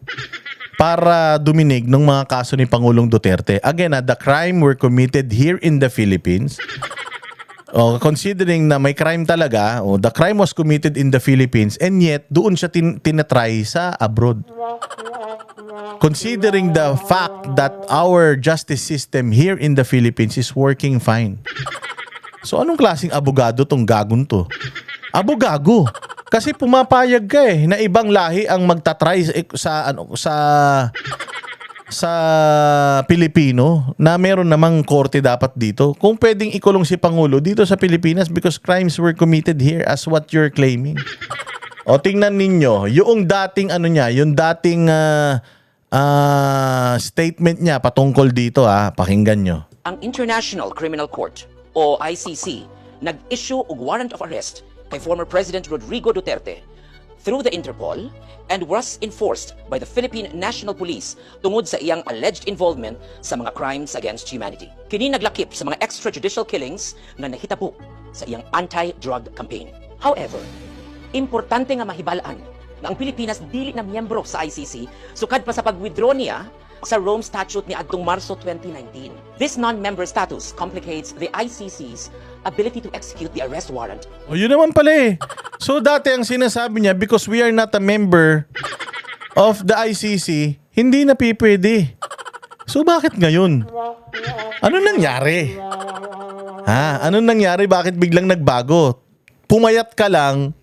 para duminig ng mga kaso ni Pangulong Duterte. Again, the crime were committed here in the Philippines. Considering na may crime talaga, the crime was committed in the Philippines, and yet doon siya tinatry sa abroad. Considering the fact that our justice system here in the Philippines is working fine. So anong klaseng abogado tong gagon to? Abogago. Kasi pumapayag ka na ibang lahi ang magtatry sa Pilipino na meron namang korte dapat dito. Kung pwedeng ikulong si Pangulo dito sa Pilipinas because crimes were committed here as what you're claiming. O tingnan ninyo, yung dating statement niya patungkol dito pakinggan nyo. Ang International Criminal Court o ICC nag-issue og warrant of arrest kay former President Rodrigo Duterte through the Interpol and was enforced by the Philippine National Police tungod sa iyang alleged involvement sa mga crimes against humanity. Kini naglakip sa mga extrajudicial killings na nahitabo sa iyang anti-drug campaign. However, importante nga mahibalaan na ang Pilipinas dili na miyembro sa ICC sukad pa sa pag-withdraw niya sa Rome Statute ni adtong Marso 2019. This non-member status complicates the ICC's ability to execute the arrest warrant. O yun naman pala So dati ang sinasabi niya, because we are not a member of the ICC, hindi na pwede. So bakit ngayon? Ano nangyari? Ano nangyari? Bakit biglang nagbago? Pumayat ka lang,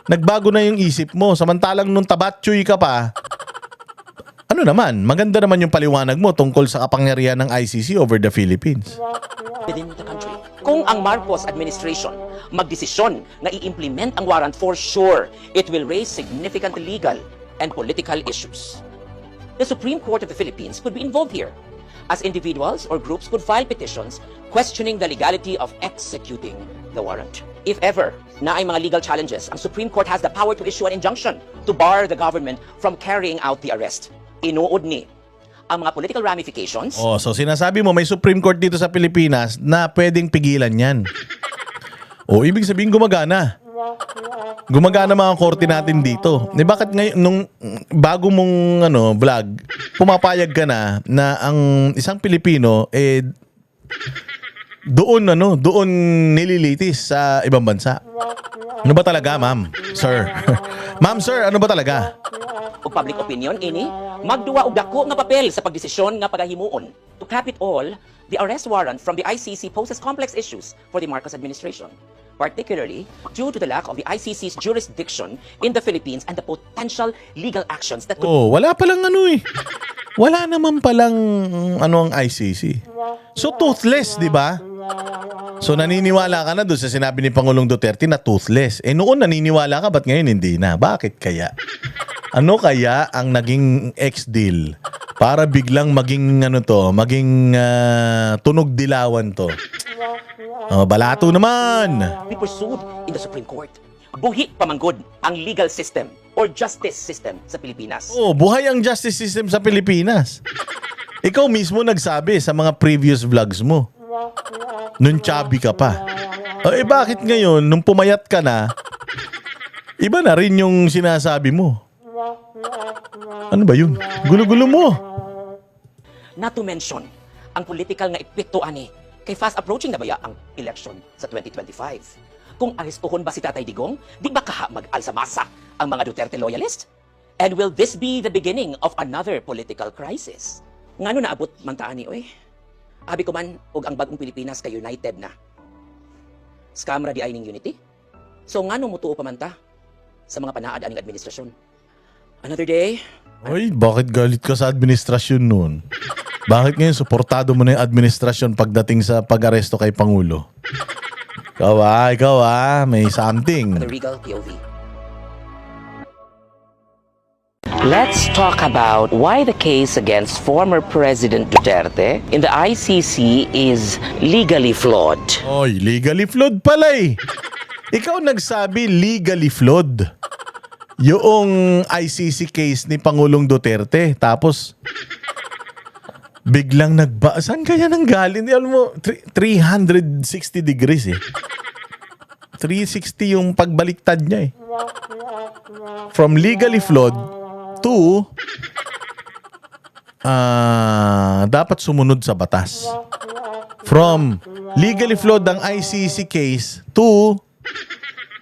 nagbago na yung isip mo. Samantalang nung tabatchoy ka pa, maganda naman yung paliwanag mo tungkol sa kapangyarihan ng ICC over the Philippines. Within the country. Kung ang Marcos administration magdesisyon na i-implement ang warrant, for sure, it will raise significant legal and political issues. The Supreme Court of the Philippines could be involved here, as individuals or groups could file petitions questioning the legality of executing the warrant. If ever na ay mga legal challenges, ang Supreme Court has the power to issue an injunction to bar the government from carrying out the arrest. Inuod ni ang mga political ramifications. So sinasabi mo may Supreme Court dito sa Pilipinas na pwedeng pigilan yan. Ibig sabihin gumagana. Gumagana mga korte natin dito. Bakit ngayon nung bago mong vlog, pumapayag ka na ang isang Pilipino doon nililitis sa ibang bansa. Ano ba talaga, ma'am? Sir. Ma'am, sir, ano ba talaga? O public opinion ini magduwa og dako nga papel sa pagdesisyon nga pagahimuon. To cap it all, the arrest warrant from the ICC poses complex issues for the Marcos administration, particularly due to the lack of the ICC's jurisdiction in the Philippines and the potential legal actions that could... Wala palang Wala naman palang ang ICC. So toothless, di ba? So naniniwala ka na doon sa sinabi ni Pangulong Duterte na toothless. Noon naniniwala ka, ba't ngayon hindi na? Bakit kaya? Ano kaya ang naging ex-deal para biglang maging tunog dilawan to? Balato naman. Be pursued in the Supreme Court. Buhi pamanggod ang legal system or justice system sa Pilipinas. Buhay ang justice system sa Pilipinas. Ikaw mismo nagsabi sa mga previous vlogs mo. Nung chubby ka pa. Bakit ngayon, nung pumayat ka na, iba na rin yung sinasabi mo? Ano ba yun? Gulo-gulo mo. Not to mention, ang political nga epekto ani kay fast approaching na baya ang election sa 2025. Kung arestuhon ba si Tatay Digong, di ba kaha mag-alsa-masa ang mga Duterte loyalist? And will this be the beginning of another political crisis? Ngano naabot man ta ani oy? Abi ko man og ang bagong Pilipinas kay united na. Scam ra di ay ning unity? So ngano mutuo pa man ta sa mga panaad aning administrasyon? Another day. Oy, bakit galit ka sa administrasyon noon? Bakit ngayon suportado mo na yung administrasyon pagdating sa pag-aresto kay Pangulo? Ikaw may something. The Regal POV. Let's talk about why the case against former President Duterte in the ICC is legally flawed. Oy, legally flawed pala eh. Ikaw nagsabi legally flawed. Yung ICC case ni Pangulong Duterte. Tapos, biglang saan kaya nang galing? Alam mo, 360 degrees eh. 360 yung pagbaliktad niya eh. From legally flawed to dapat sumunod sa batas. From legally flawed ang ICC case to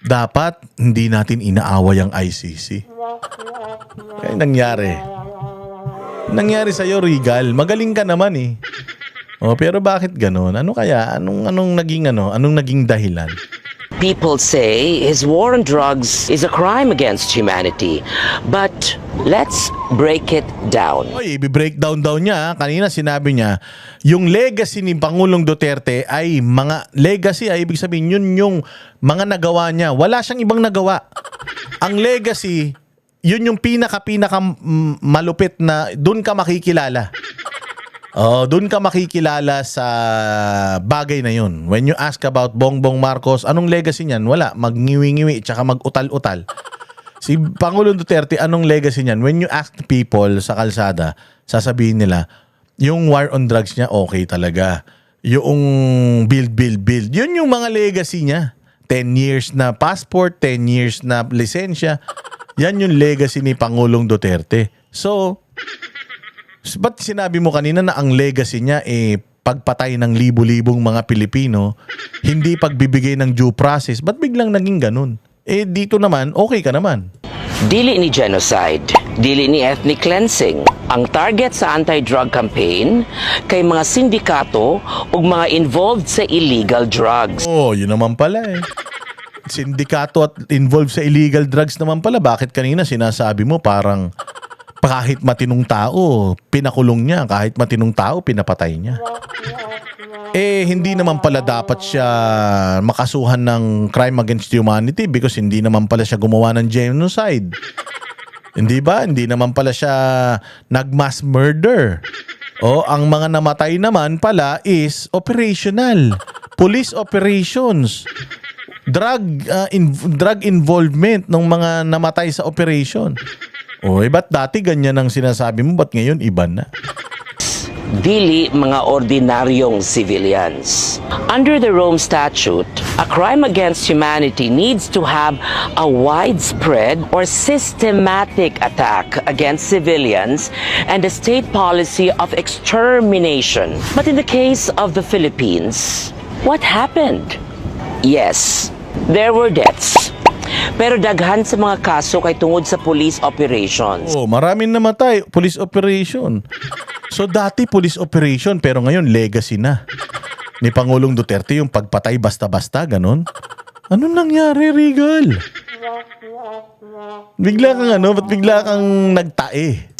dapat hindi natin inaaway ang ICC. Kaya nangyari sa'yo, Regal. Magaling ka naman eh. Pero bakit ganun? Ano kaya? Anong naging dahilan? People say his war on drugs is a crime against humanity. But let's break it down. I-breakdown daw niya. Kanina sinabi niya, yung legacy ni Pangulong Duterte ay mga legacy, ay ibig sabihin yun yung mga nagawa niya. Wala siyang ibang nagawa. Ang legacy, yun yung pinaka malupit na doon ka makikilala. Doon ka makikilala sa bagay na yun. When you ask about Bongbong Marcos, anong legacy niyan? Wala. Mag-ngiwi-ngiwi tsaka mag-utal-utal. Si Pangulong Duterte, anong legacy niyan? When you ask people sa kalsada, sasabihin nila, yung war on drugs niya, okay talaga. Yung build. Yun yung mga legacy niya. 10 years na passport, 10 years na lisensya. Yan yung legacy ni Pangulong Duterte. So, ba't sinabi mo kanina na ang legacy niya pagpatay ng libu-libong mga Pilipino, hindi pagbibigay ng due process? Ba't biglang naging ganun? Dito naman, okay ka naman. Dili ni genocide, dili ni ethnic cleansing. Ang target sa anti-drug campaign kay mga sindikato ug mga involved sa illegal drugs. Yun naman pala Sindikato at involved sa illegal drugs naman pala. Bakit kanina sinasabi mo parang kahit matinong tao, pinakulong niya. Kahit matinong tao, pinapatay niya. Hindi naman pala dapat siya makasuhan ng crime against humanity because hindi naman pala siya gumawa ng genocide. Hindi ba? Hindi naman pala siya nag-mass murder. Ang mga namatay naman pala is operational. Police operations. Drug involvement ng mga namatay sa operation. Ba't dati ganyan ang sinasabi mo? Ba't ngayon iba na? Dili mga ordinaryong civilians. Under the Rome Statute, a crime against humanity needs to have a widespread or systematic attack against civilians and a state policy of extermination. But in the case of the Philippines, what happened? Yes, there were deaths. Pero daghan sa mga kaso kay tungod sa police operations. Maraming namatay, police operation. So dati police operation pero ngayon legacy na ni Pangulong Duterte yung pagpatay basta-basta, ganun. Anong nangyari, Regal? Ba't bigla kang nagtae?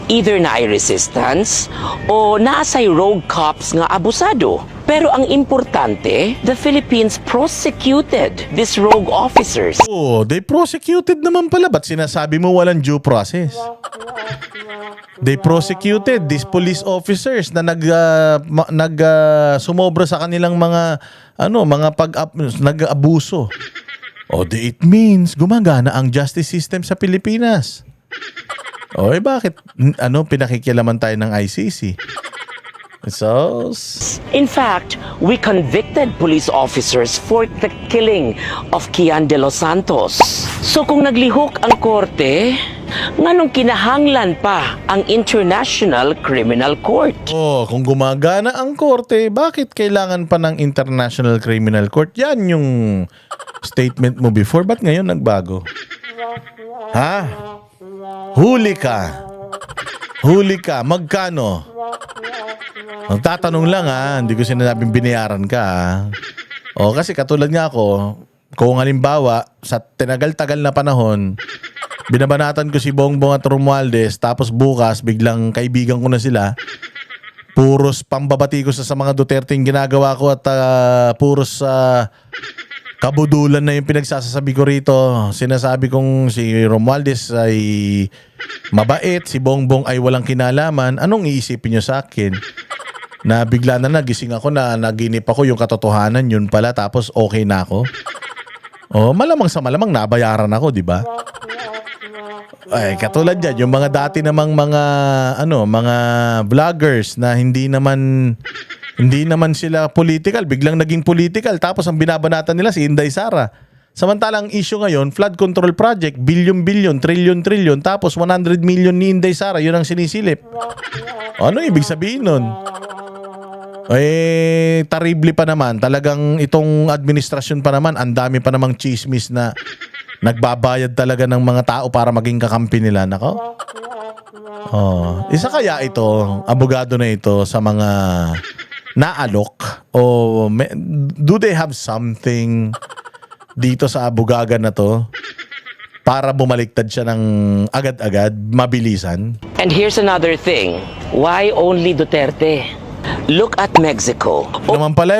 Either na ay resistance o naasay rogue cops nga abusado. Pero ang importante, the Philippines prosecuted these rogue officers. They prosecuted naman pala. Ba't sinasabi mo walang due process? They prosecuted these police officers na sumobra sa kanilang mga nag-abuso. It means gumagana ang justice system sa Pilipinas. O bakit pinakikialaman tayo ng ICC? So, In fact, we convicted police officers for the killing of Kian de los Santos. So kung naglihok ang korte, nganong kinahanglan pa ang International Criminal Court? kung gumagana ang korte, bakit kailangan pa ng International Criminal Court? Yan yung statement mo before. Ba't ngayon nagbago? Ha? Huli ka. Magkano? Magtatanong lang hindi ko sinasabing binayaran ka kasi katulad nga ako, kung halimbawa sa tinagal-tagal na panahon, binabanatan ko si Bongbong at Romualdez, tapos bukas biglang kaibigan ko na sila, puros pambabati ko sa mga Duterte yung ginagawa ko at puros kabudulan na yung pinagsasabi ko rito. Sinasabi kong si Romualdez ay mabait, si Bongbong ay walang kinalaman. Anong iisipin nyo sa akin? Na bigla na nagising ako na naginip ako yung katotohanan, yun pala, tapos okay na ako. Malamang sa malamang nabayaran ako, di ba? Ay, katulad yan, yung mga dati namang mga vloggers na hindi naman sila political, biglang naging political, tapos ang binabanatan nila si Inday Sara. Samantalang issue ngayon, flood control project, billion-billion, trillion-trillion, tapos 100 million ni Inday Sara, yun ang sinisilip. Ano ibig sabihin nun? Terrible pa naman. Talagang itong administrasyon pa naman, ang dami pa namang chismis na nagbabayad talaga ng mga tao para maging kakampi nila. Nako? Isa kaya ito, abogado na ito sa mga naalok? Do they have something dito sa abogaga na to para bumaliktad siya ng agad-agad, mabilisan? And here's another thing. Why only Duterte? Look at Mexico. Naman pala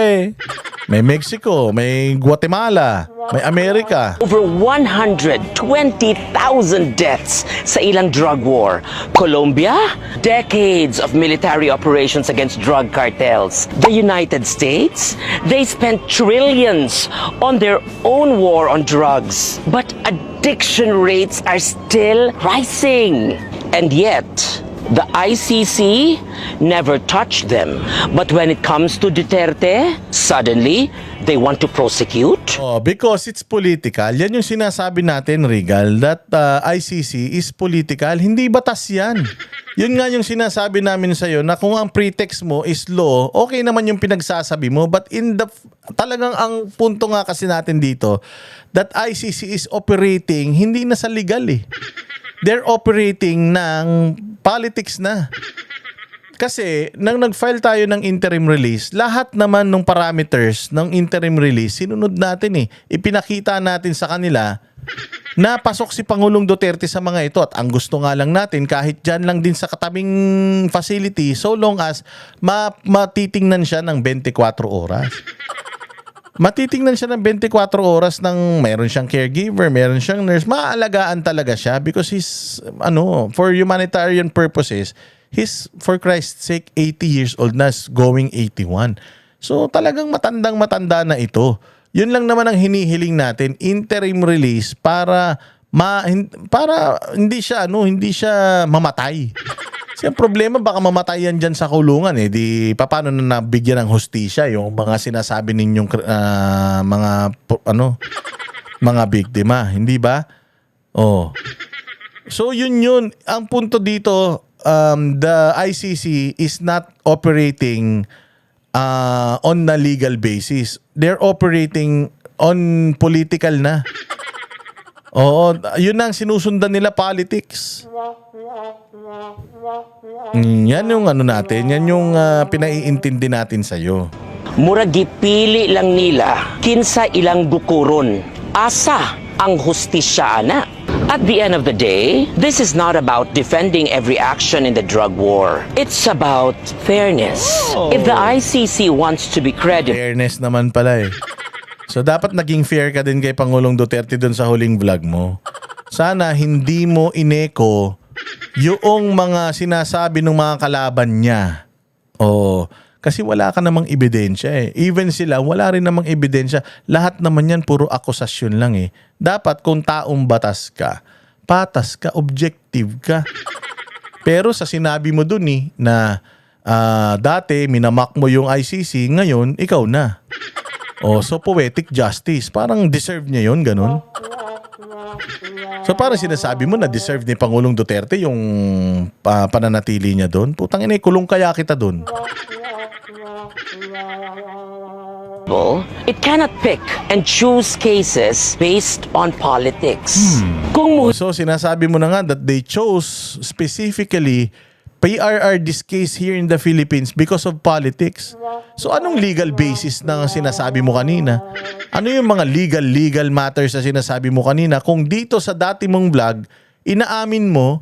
may Mexico, may Guatemala, may Amerika. Over 120,000 deaths sa ilang drug war. Colombia, decades of military operations against drug cartels. The United States, they spent trillions on their own war on drugs. But addiction rates are still rising. And yet, the ICC never touched them. But when it comes to Duterte, suddenly, they want to prosecute? Because it's political. Yan yung sinasabi natin, Regal, that ICC is political. Hindi batas yan. Yun nga yung sinasabi namin sa'yo na kung ang pretext mo is law, okay naman yung pinagsasabi mo. But talagang ang punto nga kasi natin dito, that ICC is operating hindi na sa legal They're operating ng politics na. Kasi nang nag-file tayo ng interim release, lahat naman ng parameters ng interim release, sinunod natin Ipinakita natin sa kanila na pasok si Pangulong Duterte sa mga ito. At ang gusto nga lang natin, kahit dyan lang din sa katabing facility, so long as matitingnan siya ng 24 oras. Matitingnan siya ng 24 oras ng meron siyang caregiver, meron siyang nurse, maaalagaan talaga siya because he's, for humanitarian purposes, he's, for Christ's sake, 80 years old na, going 81. So talagang matandang-matanda na ito. Yun lang naman ang hinihiling natin, interim release para hindi siya mamatay. Kasi ang problema, baka mamatay yan dyan sa kulungan di paano na nabigyan ng hustisya yung mga sinasabi ninyong mga biktima, hindi ba? So yun ang punto dito, the ICC is not operating on a legal basis. They're operating on political na. Yun ang sinusundan nila, politics. Yan yung natin, yan yung pinaiintindi natin sa'yo. Murag gipili lang nila kinsa ilang dukuron. Asa ang hustisya ana? At the end of the day, this is not about defending every action in the drug war. It's about fairness. If the ICC wants to be credible, fairness naman pala So dapat naging fair ka din kay Pangulong Duterte dun sa huling vlog mo. Sana hindi mo ineko yung mga sinasabi ng mga kalaban niya. Kasi wala ka namang ebidensya Even sila, wala rin namang ebidensya. Lahat naman yan, puro akusasyon lang Dapat kung taong batas ka, patas ka, objective ka. Pero sa sinabi mo dun na dati minamak mo yung ICC, ngayon ikaw na. So poetic justice. Parang deserve niya yun, ganun. So parang sinasabi mo na deserve ni Pangulong Duterte yung pananatili niya doon. Putang ina, kulong kaya kita doon. It cannot pick and choose cases based on politics. So sinasabi mo na nga that they chose specifically PRR this case here in the Philippines because of politics. So anong legal basis na sinasabi mo kanina? Ano yung mga legal matters na sinasabi mo kanina kung dito sa dati mong vlog, inaamin mo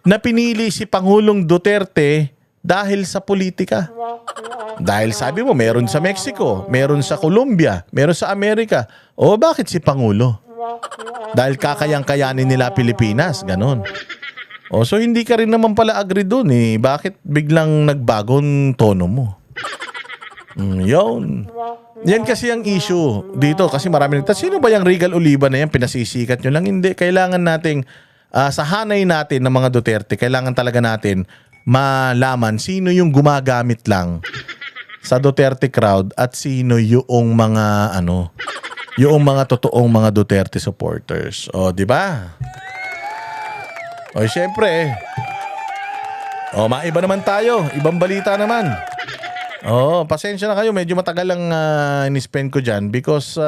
na pinili si Pangulong Duterte dahil sa politika? Dahil sabi mo, meron sa Mexico, meron sa Colombia, meron sa Amerika. O bakit si Pangulo? Dahil kakayang-kayanin nila Pilipinas, ganun. So hindi ka rin naman pala agree dun Bakit biglang nagbagong tono mo? Yun. Yan kasi ang issue dito kasi marami nagtatanong, sino ba yung Regal Oliva na yan? Pinasisikat nyo lang. Hindi. Kailangan nating, sa hanay natin ng mga Duterte, kailangan talaga natin malaman sino yung gumagamit lang sa Duterte crowd at sino yung mga yung mga totoong mga Duterte supporters. Di ba? Syempre. Maiba naman tayo. Ibang balita naman. Pasensya na kayo. Medyo matagal lang in-spend ko dyan because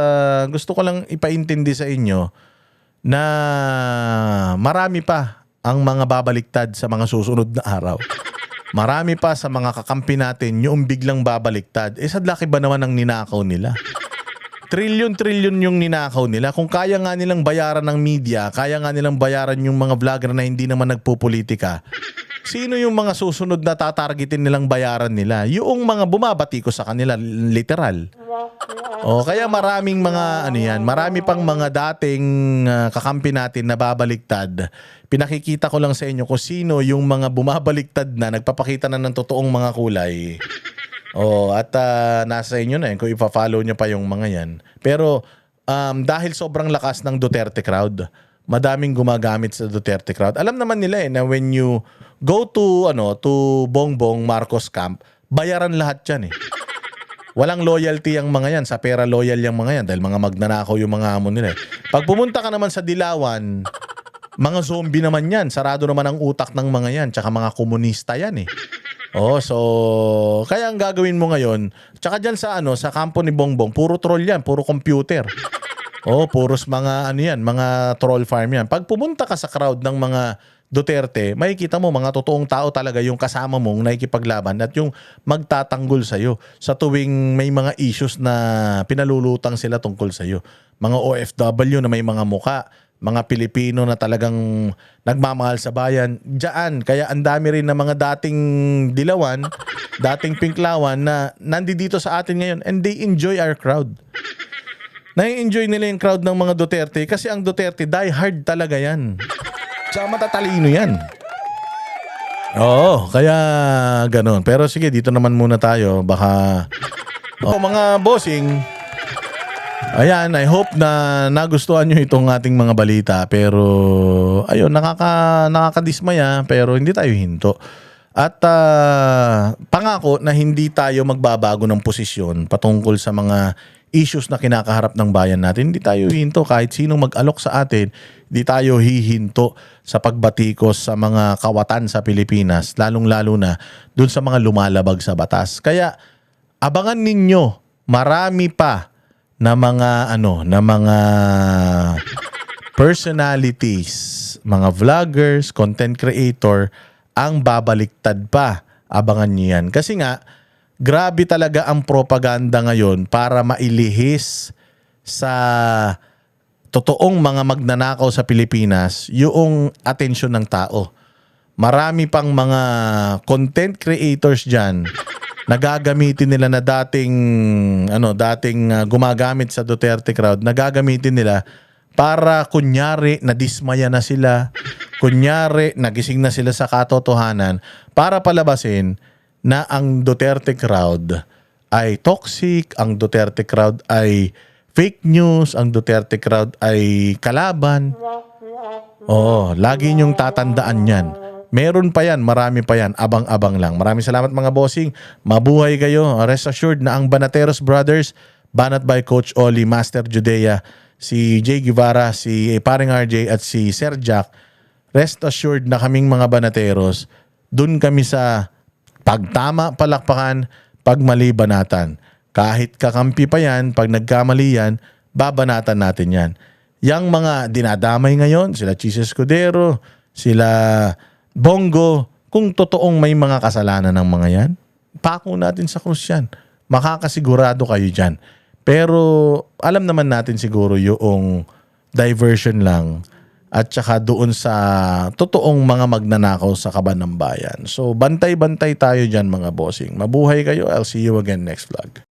gusto ko lang ipaintindi sa inyo na marami pa ang mga babaliktad sa mga susunod na araw. Marami pa sa mga kakampi natin yung biglang babaliktad. Sa laki ba naman ang ninakaw nila? Trilyon-trilyon yung ninakaw nila. Kung kaya nga nilang bayaran ng media, kaya nga nilang bayaran yung mga vlogger na hindi naman nagpupolitika, sino yung mga susunod na tatargetin nilang bayaran nila? Yung mga bumabati ko sa kanila, literal. Kaya maraming mga marami pang mga dating kakampi natin na babaliktad. Pinakikita ko lang sa inyo kung sino yung mga bumabaliktad na, nagpapakita na ng totoong mga kulay. At nasa inyo na kung ipa-follow nyo pa yung mga yan. Pero dahil sobrang lakas ng Duterte crowd, madaming gumagamit sa Duterte crowd. Alam naman nila na when you go to Bongbong Marcos camp, bayaran lahat yan Walang loyalty ang mga yan. Sa pera loyal yung mga yan dahil mga magnanakaw yung mga amo nila. Pag pumunta ka naman sa Dilawan, mga zombie naman yan. Sarado naman ang utak ng mga yan. Tsaka mga komunista yan so kaya ang gagawin mo ngayon, tsaka dyan sa kampo ni Bongbong, puro troll yan, puro computer. Puros mga mga troll farm yan. Pag pumunta ka sa crowd ng mga Duterte, makikita mo mga totoong tao talaga yung kasama mong nakikipaglaban at yung magtatanggol sa'yo sa tuwing may mga issues na pinalulutang sila tungkol sa'yo. Mga OFW na may mga muka, mga Pilipino na talagang nagmamahal sa bayan. Diyan, kaya ang dami rin na mga dating Dilawan, dating Pinklawan na nandito sa atin ngayon and they enjoy our crowd. Nai-enjoy nila yung crowd ng mga Duterte kasi ang Duterte, die hard talaga yan. Tsaka matatalino yan. Kaya ganun. Pero sige, dito naman muna tayo. Baka, mga bossing, ayan, I hope na nagustuhan nyo itong ating mga balita. Pero, ayun, nakakadismaya. Pero hindi tayo hinto. At pangako na hindi tayo magbabago ng posisyon patungkol sa mga issues na kinakaharap ng bayan natin. Hindi tayo hihinto kahit sinong mag-alok sa atin. Hindi tayo hihinto sa pagbatikos sa mga kawatan sa Pilipinas, lalong-lalo na dun sa mga lumalabag sa batas. Kaya abangan ninyo, marami pa na mga personalities, mga vloggers, content creator ang babaliktad pa. Abangan niyo yan. Kasi nga grabe talaga ang propaganda ngayon para mailihis sa totoong mga magnanakaw sa Pilipinas yung atensyon ng tao. Marami pang mga content creators dyan na gagamitin nila na dating gumagamit sa Duterte crowd, na gagamitin nila para kunyari nadismaya na sila, kunyari nagising na sila sa katotohanan para palabasin na ang Duterte crowd ay toxic, ang Duterte crowd ay fake news, ang Duterte crowd ay kalaban. Oo, lagi niyong tatandaan yan. Meron pa yan, marami pa yan, abang-abang lang. Maraming salamat mga bossing. Mabuhay kayo. Rest assured na ang Banateros Brothers, banat by Coach Oli, Master Judea, si Jay Guevara, si Paring RJ at si Sir Jack, rest assured na kaming mga Banateros, dun kami sa pagtama palakpakan, pagmali banatan. Kahit kakampi pa yan, pag nagkamali yan, babanatan natin yan. Yang mga dinadamay ngayon, sila Chis Escudero, sila Bongo, kung totoong may mga kasalanan ng mga yan, pako natin sa krus yan. Makakasigurado kayo dyan. Pero alam naman natin siguro yung diversion lang at saka doon sa totoong mga magnanakaw sa kaban ng bayan. So bantay-bantay tayo dyan mga bossing. Mabuhay kayo. I'll see you again next vlog.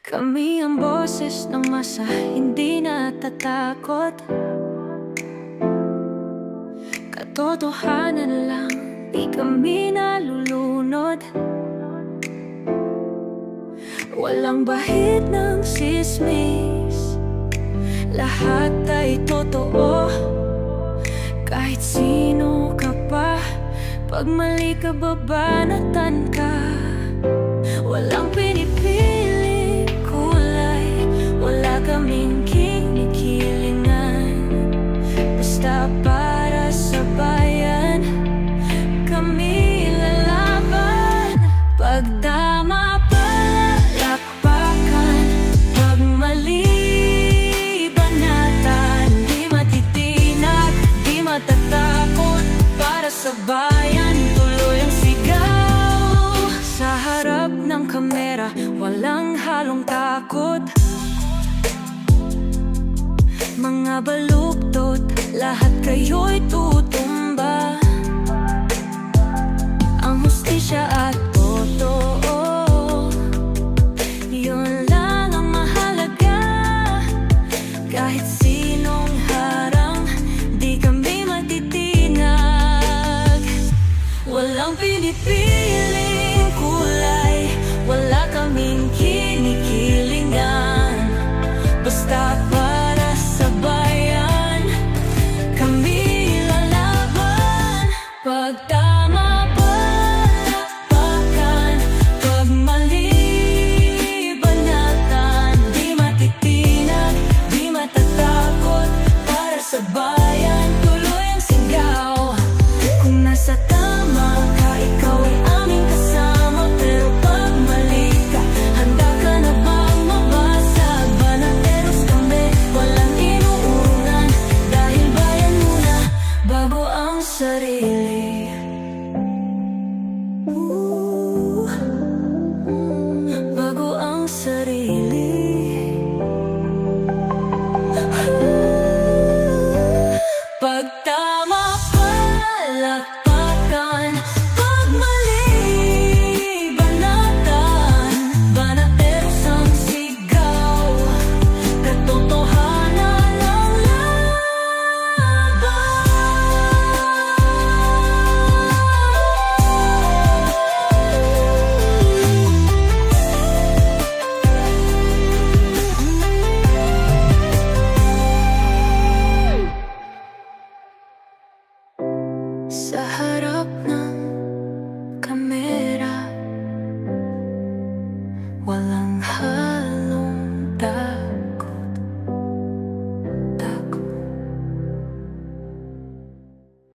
Kami ang boses ng masa, hindi natatakot. Katotohanan lang, di kami nalulunod. Walang bahid ng sismis, lahat ay totoo. Kahit sino ka pa, pag mali ka babanatan ka. Walang pinipili kulay, wala kaming kinikilingan. Basta para sa bayan, kami lalaban. Pagtama palakpakan, pag mali banatan. Di matitinag, di matatakot, para sa bayan tuloy ang sigaw. Sa harap ng kamera, walang halong takot. Mga baluktot, lahat kayo'y tutumba. Ang hustisya at totoo, yun lang ang mahalaga. Kahit sinong harang, di kami matitinag. Walang pinipiling kulay, wala kaming kinikilingan. Basta para sa bayan, kami lalaban. Pagtama palakpakan, pag mali banatan. Di matitinag, di matatakot, para sa bayan tuloy ang sigaw. Kung nasa tama ka, ikaw ay aming kasama. Pero pag mali ka, handa ka na bang mabasag? Banateros kami, walang inuurungan. Dahil bayan muna, bago ang sarili. Bago ang sarili. Pagtama palakpakan, pag mali banatan. Banateros ang sigaw, katotohanan ang laban. Sa harap ng kamera, walang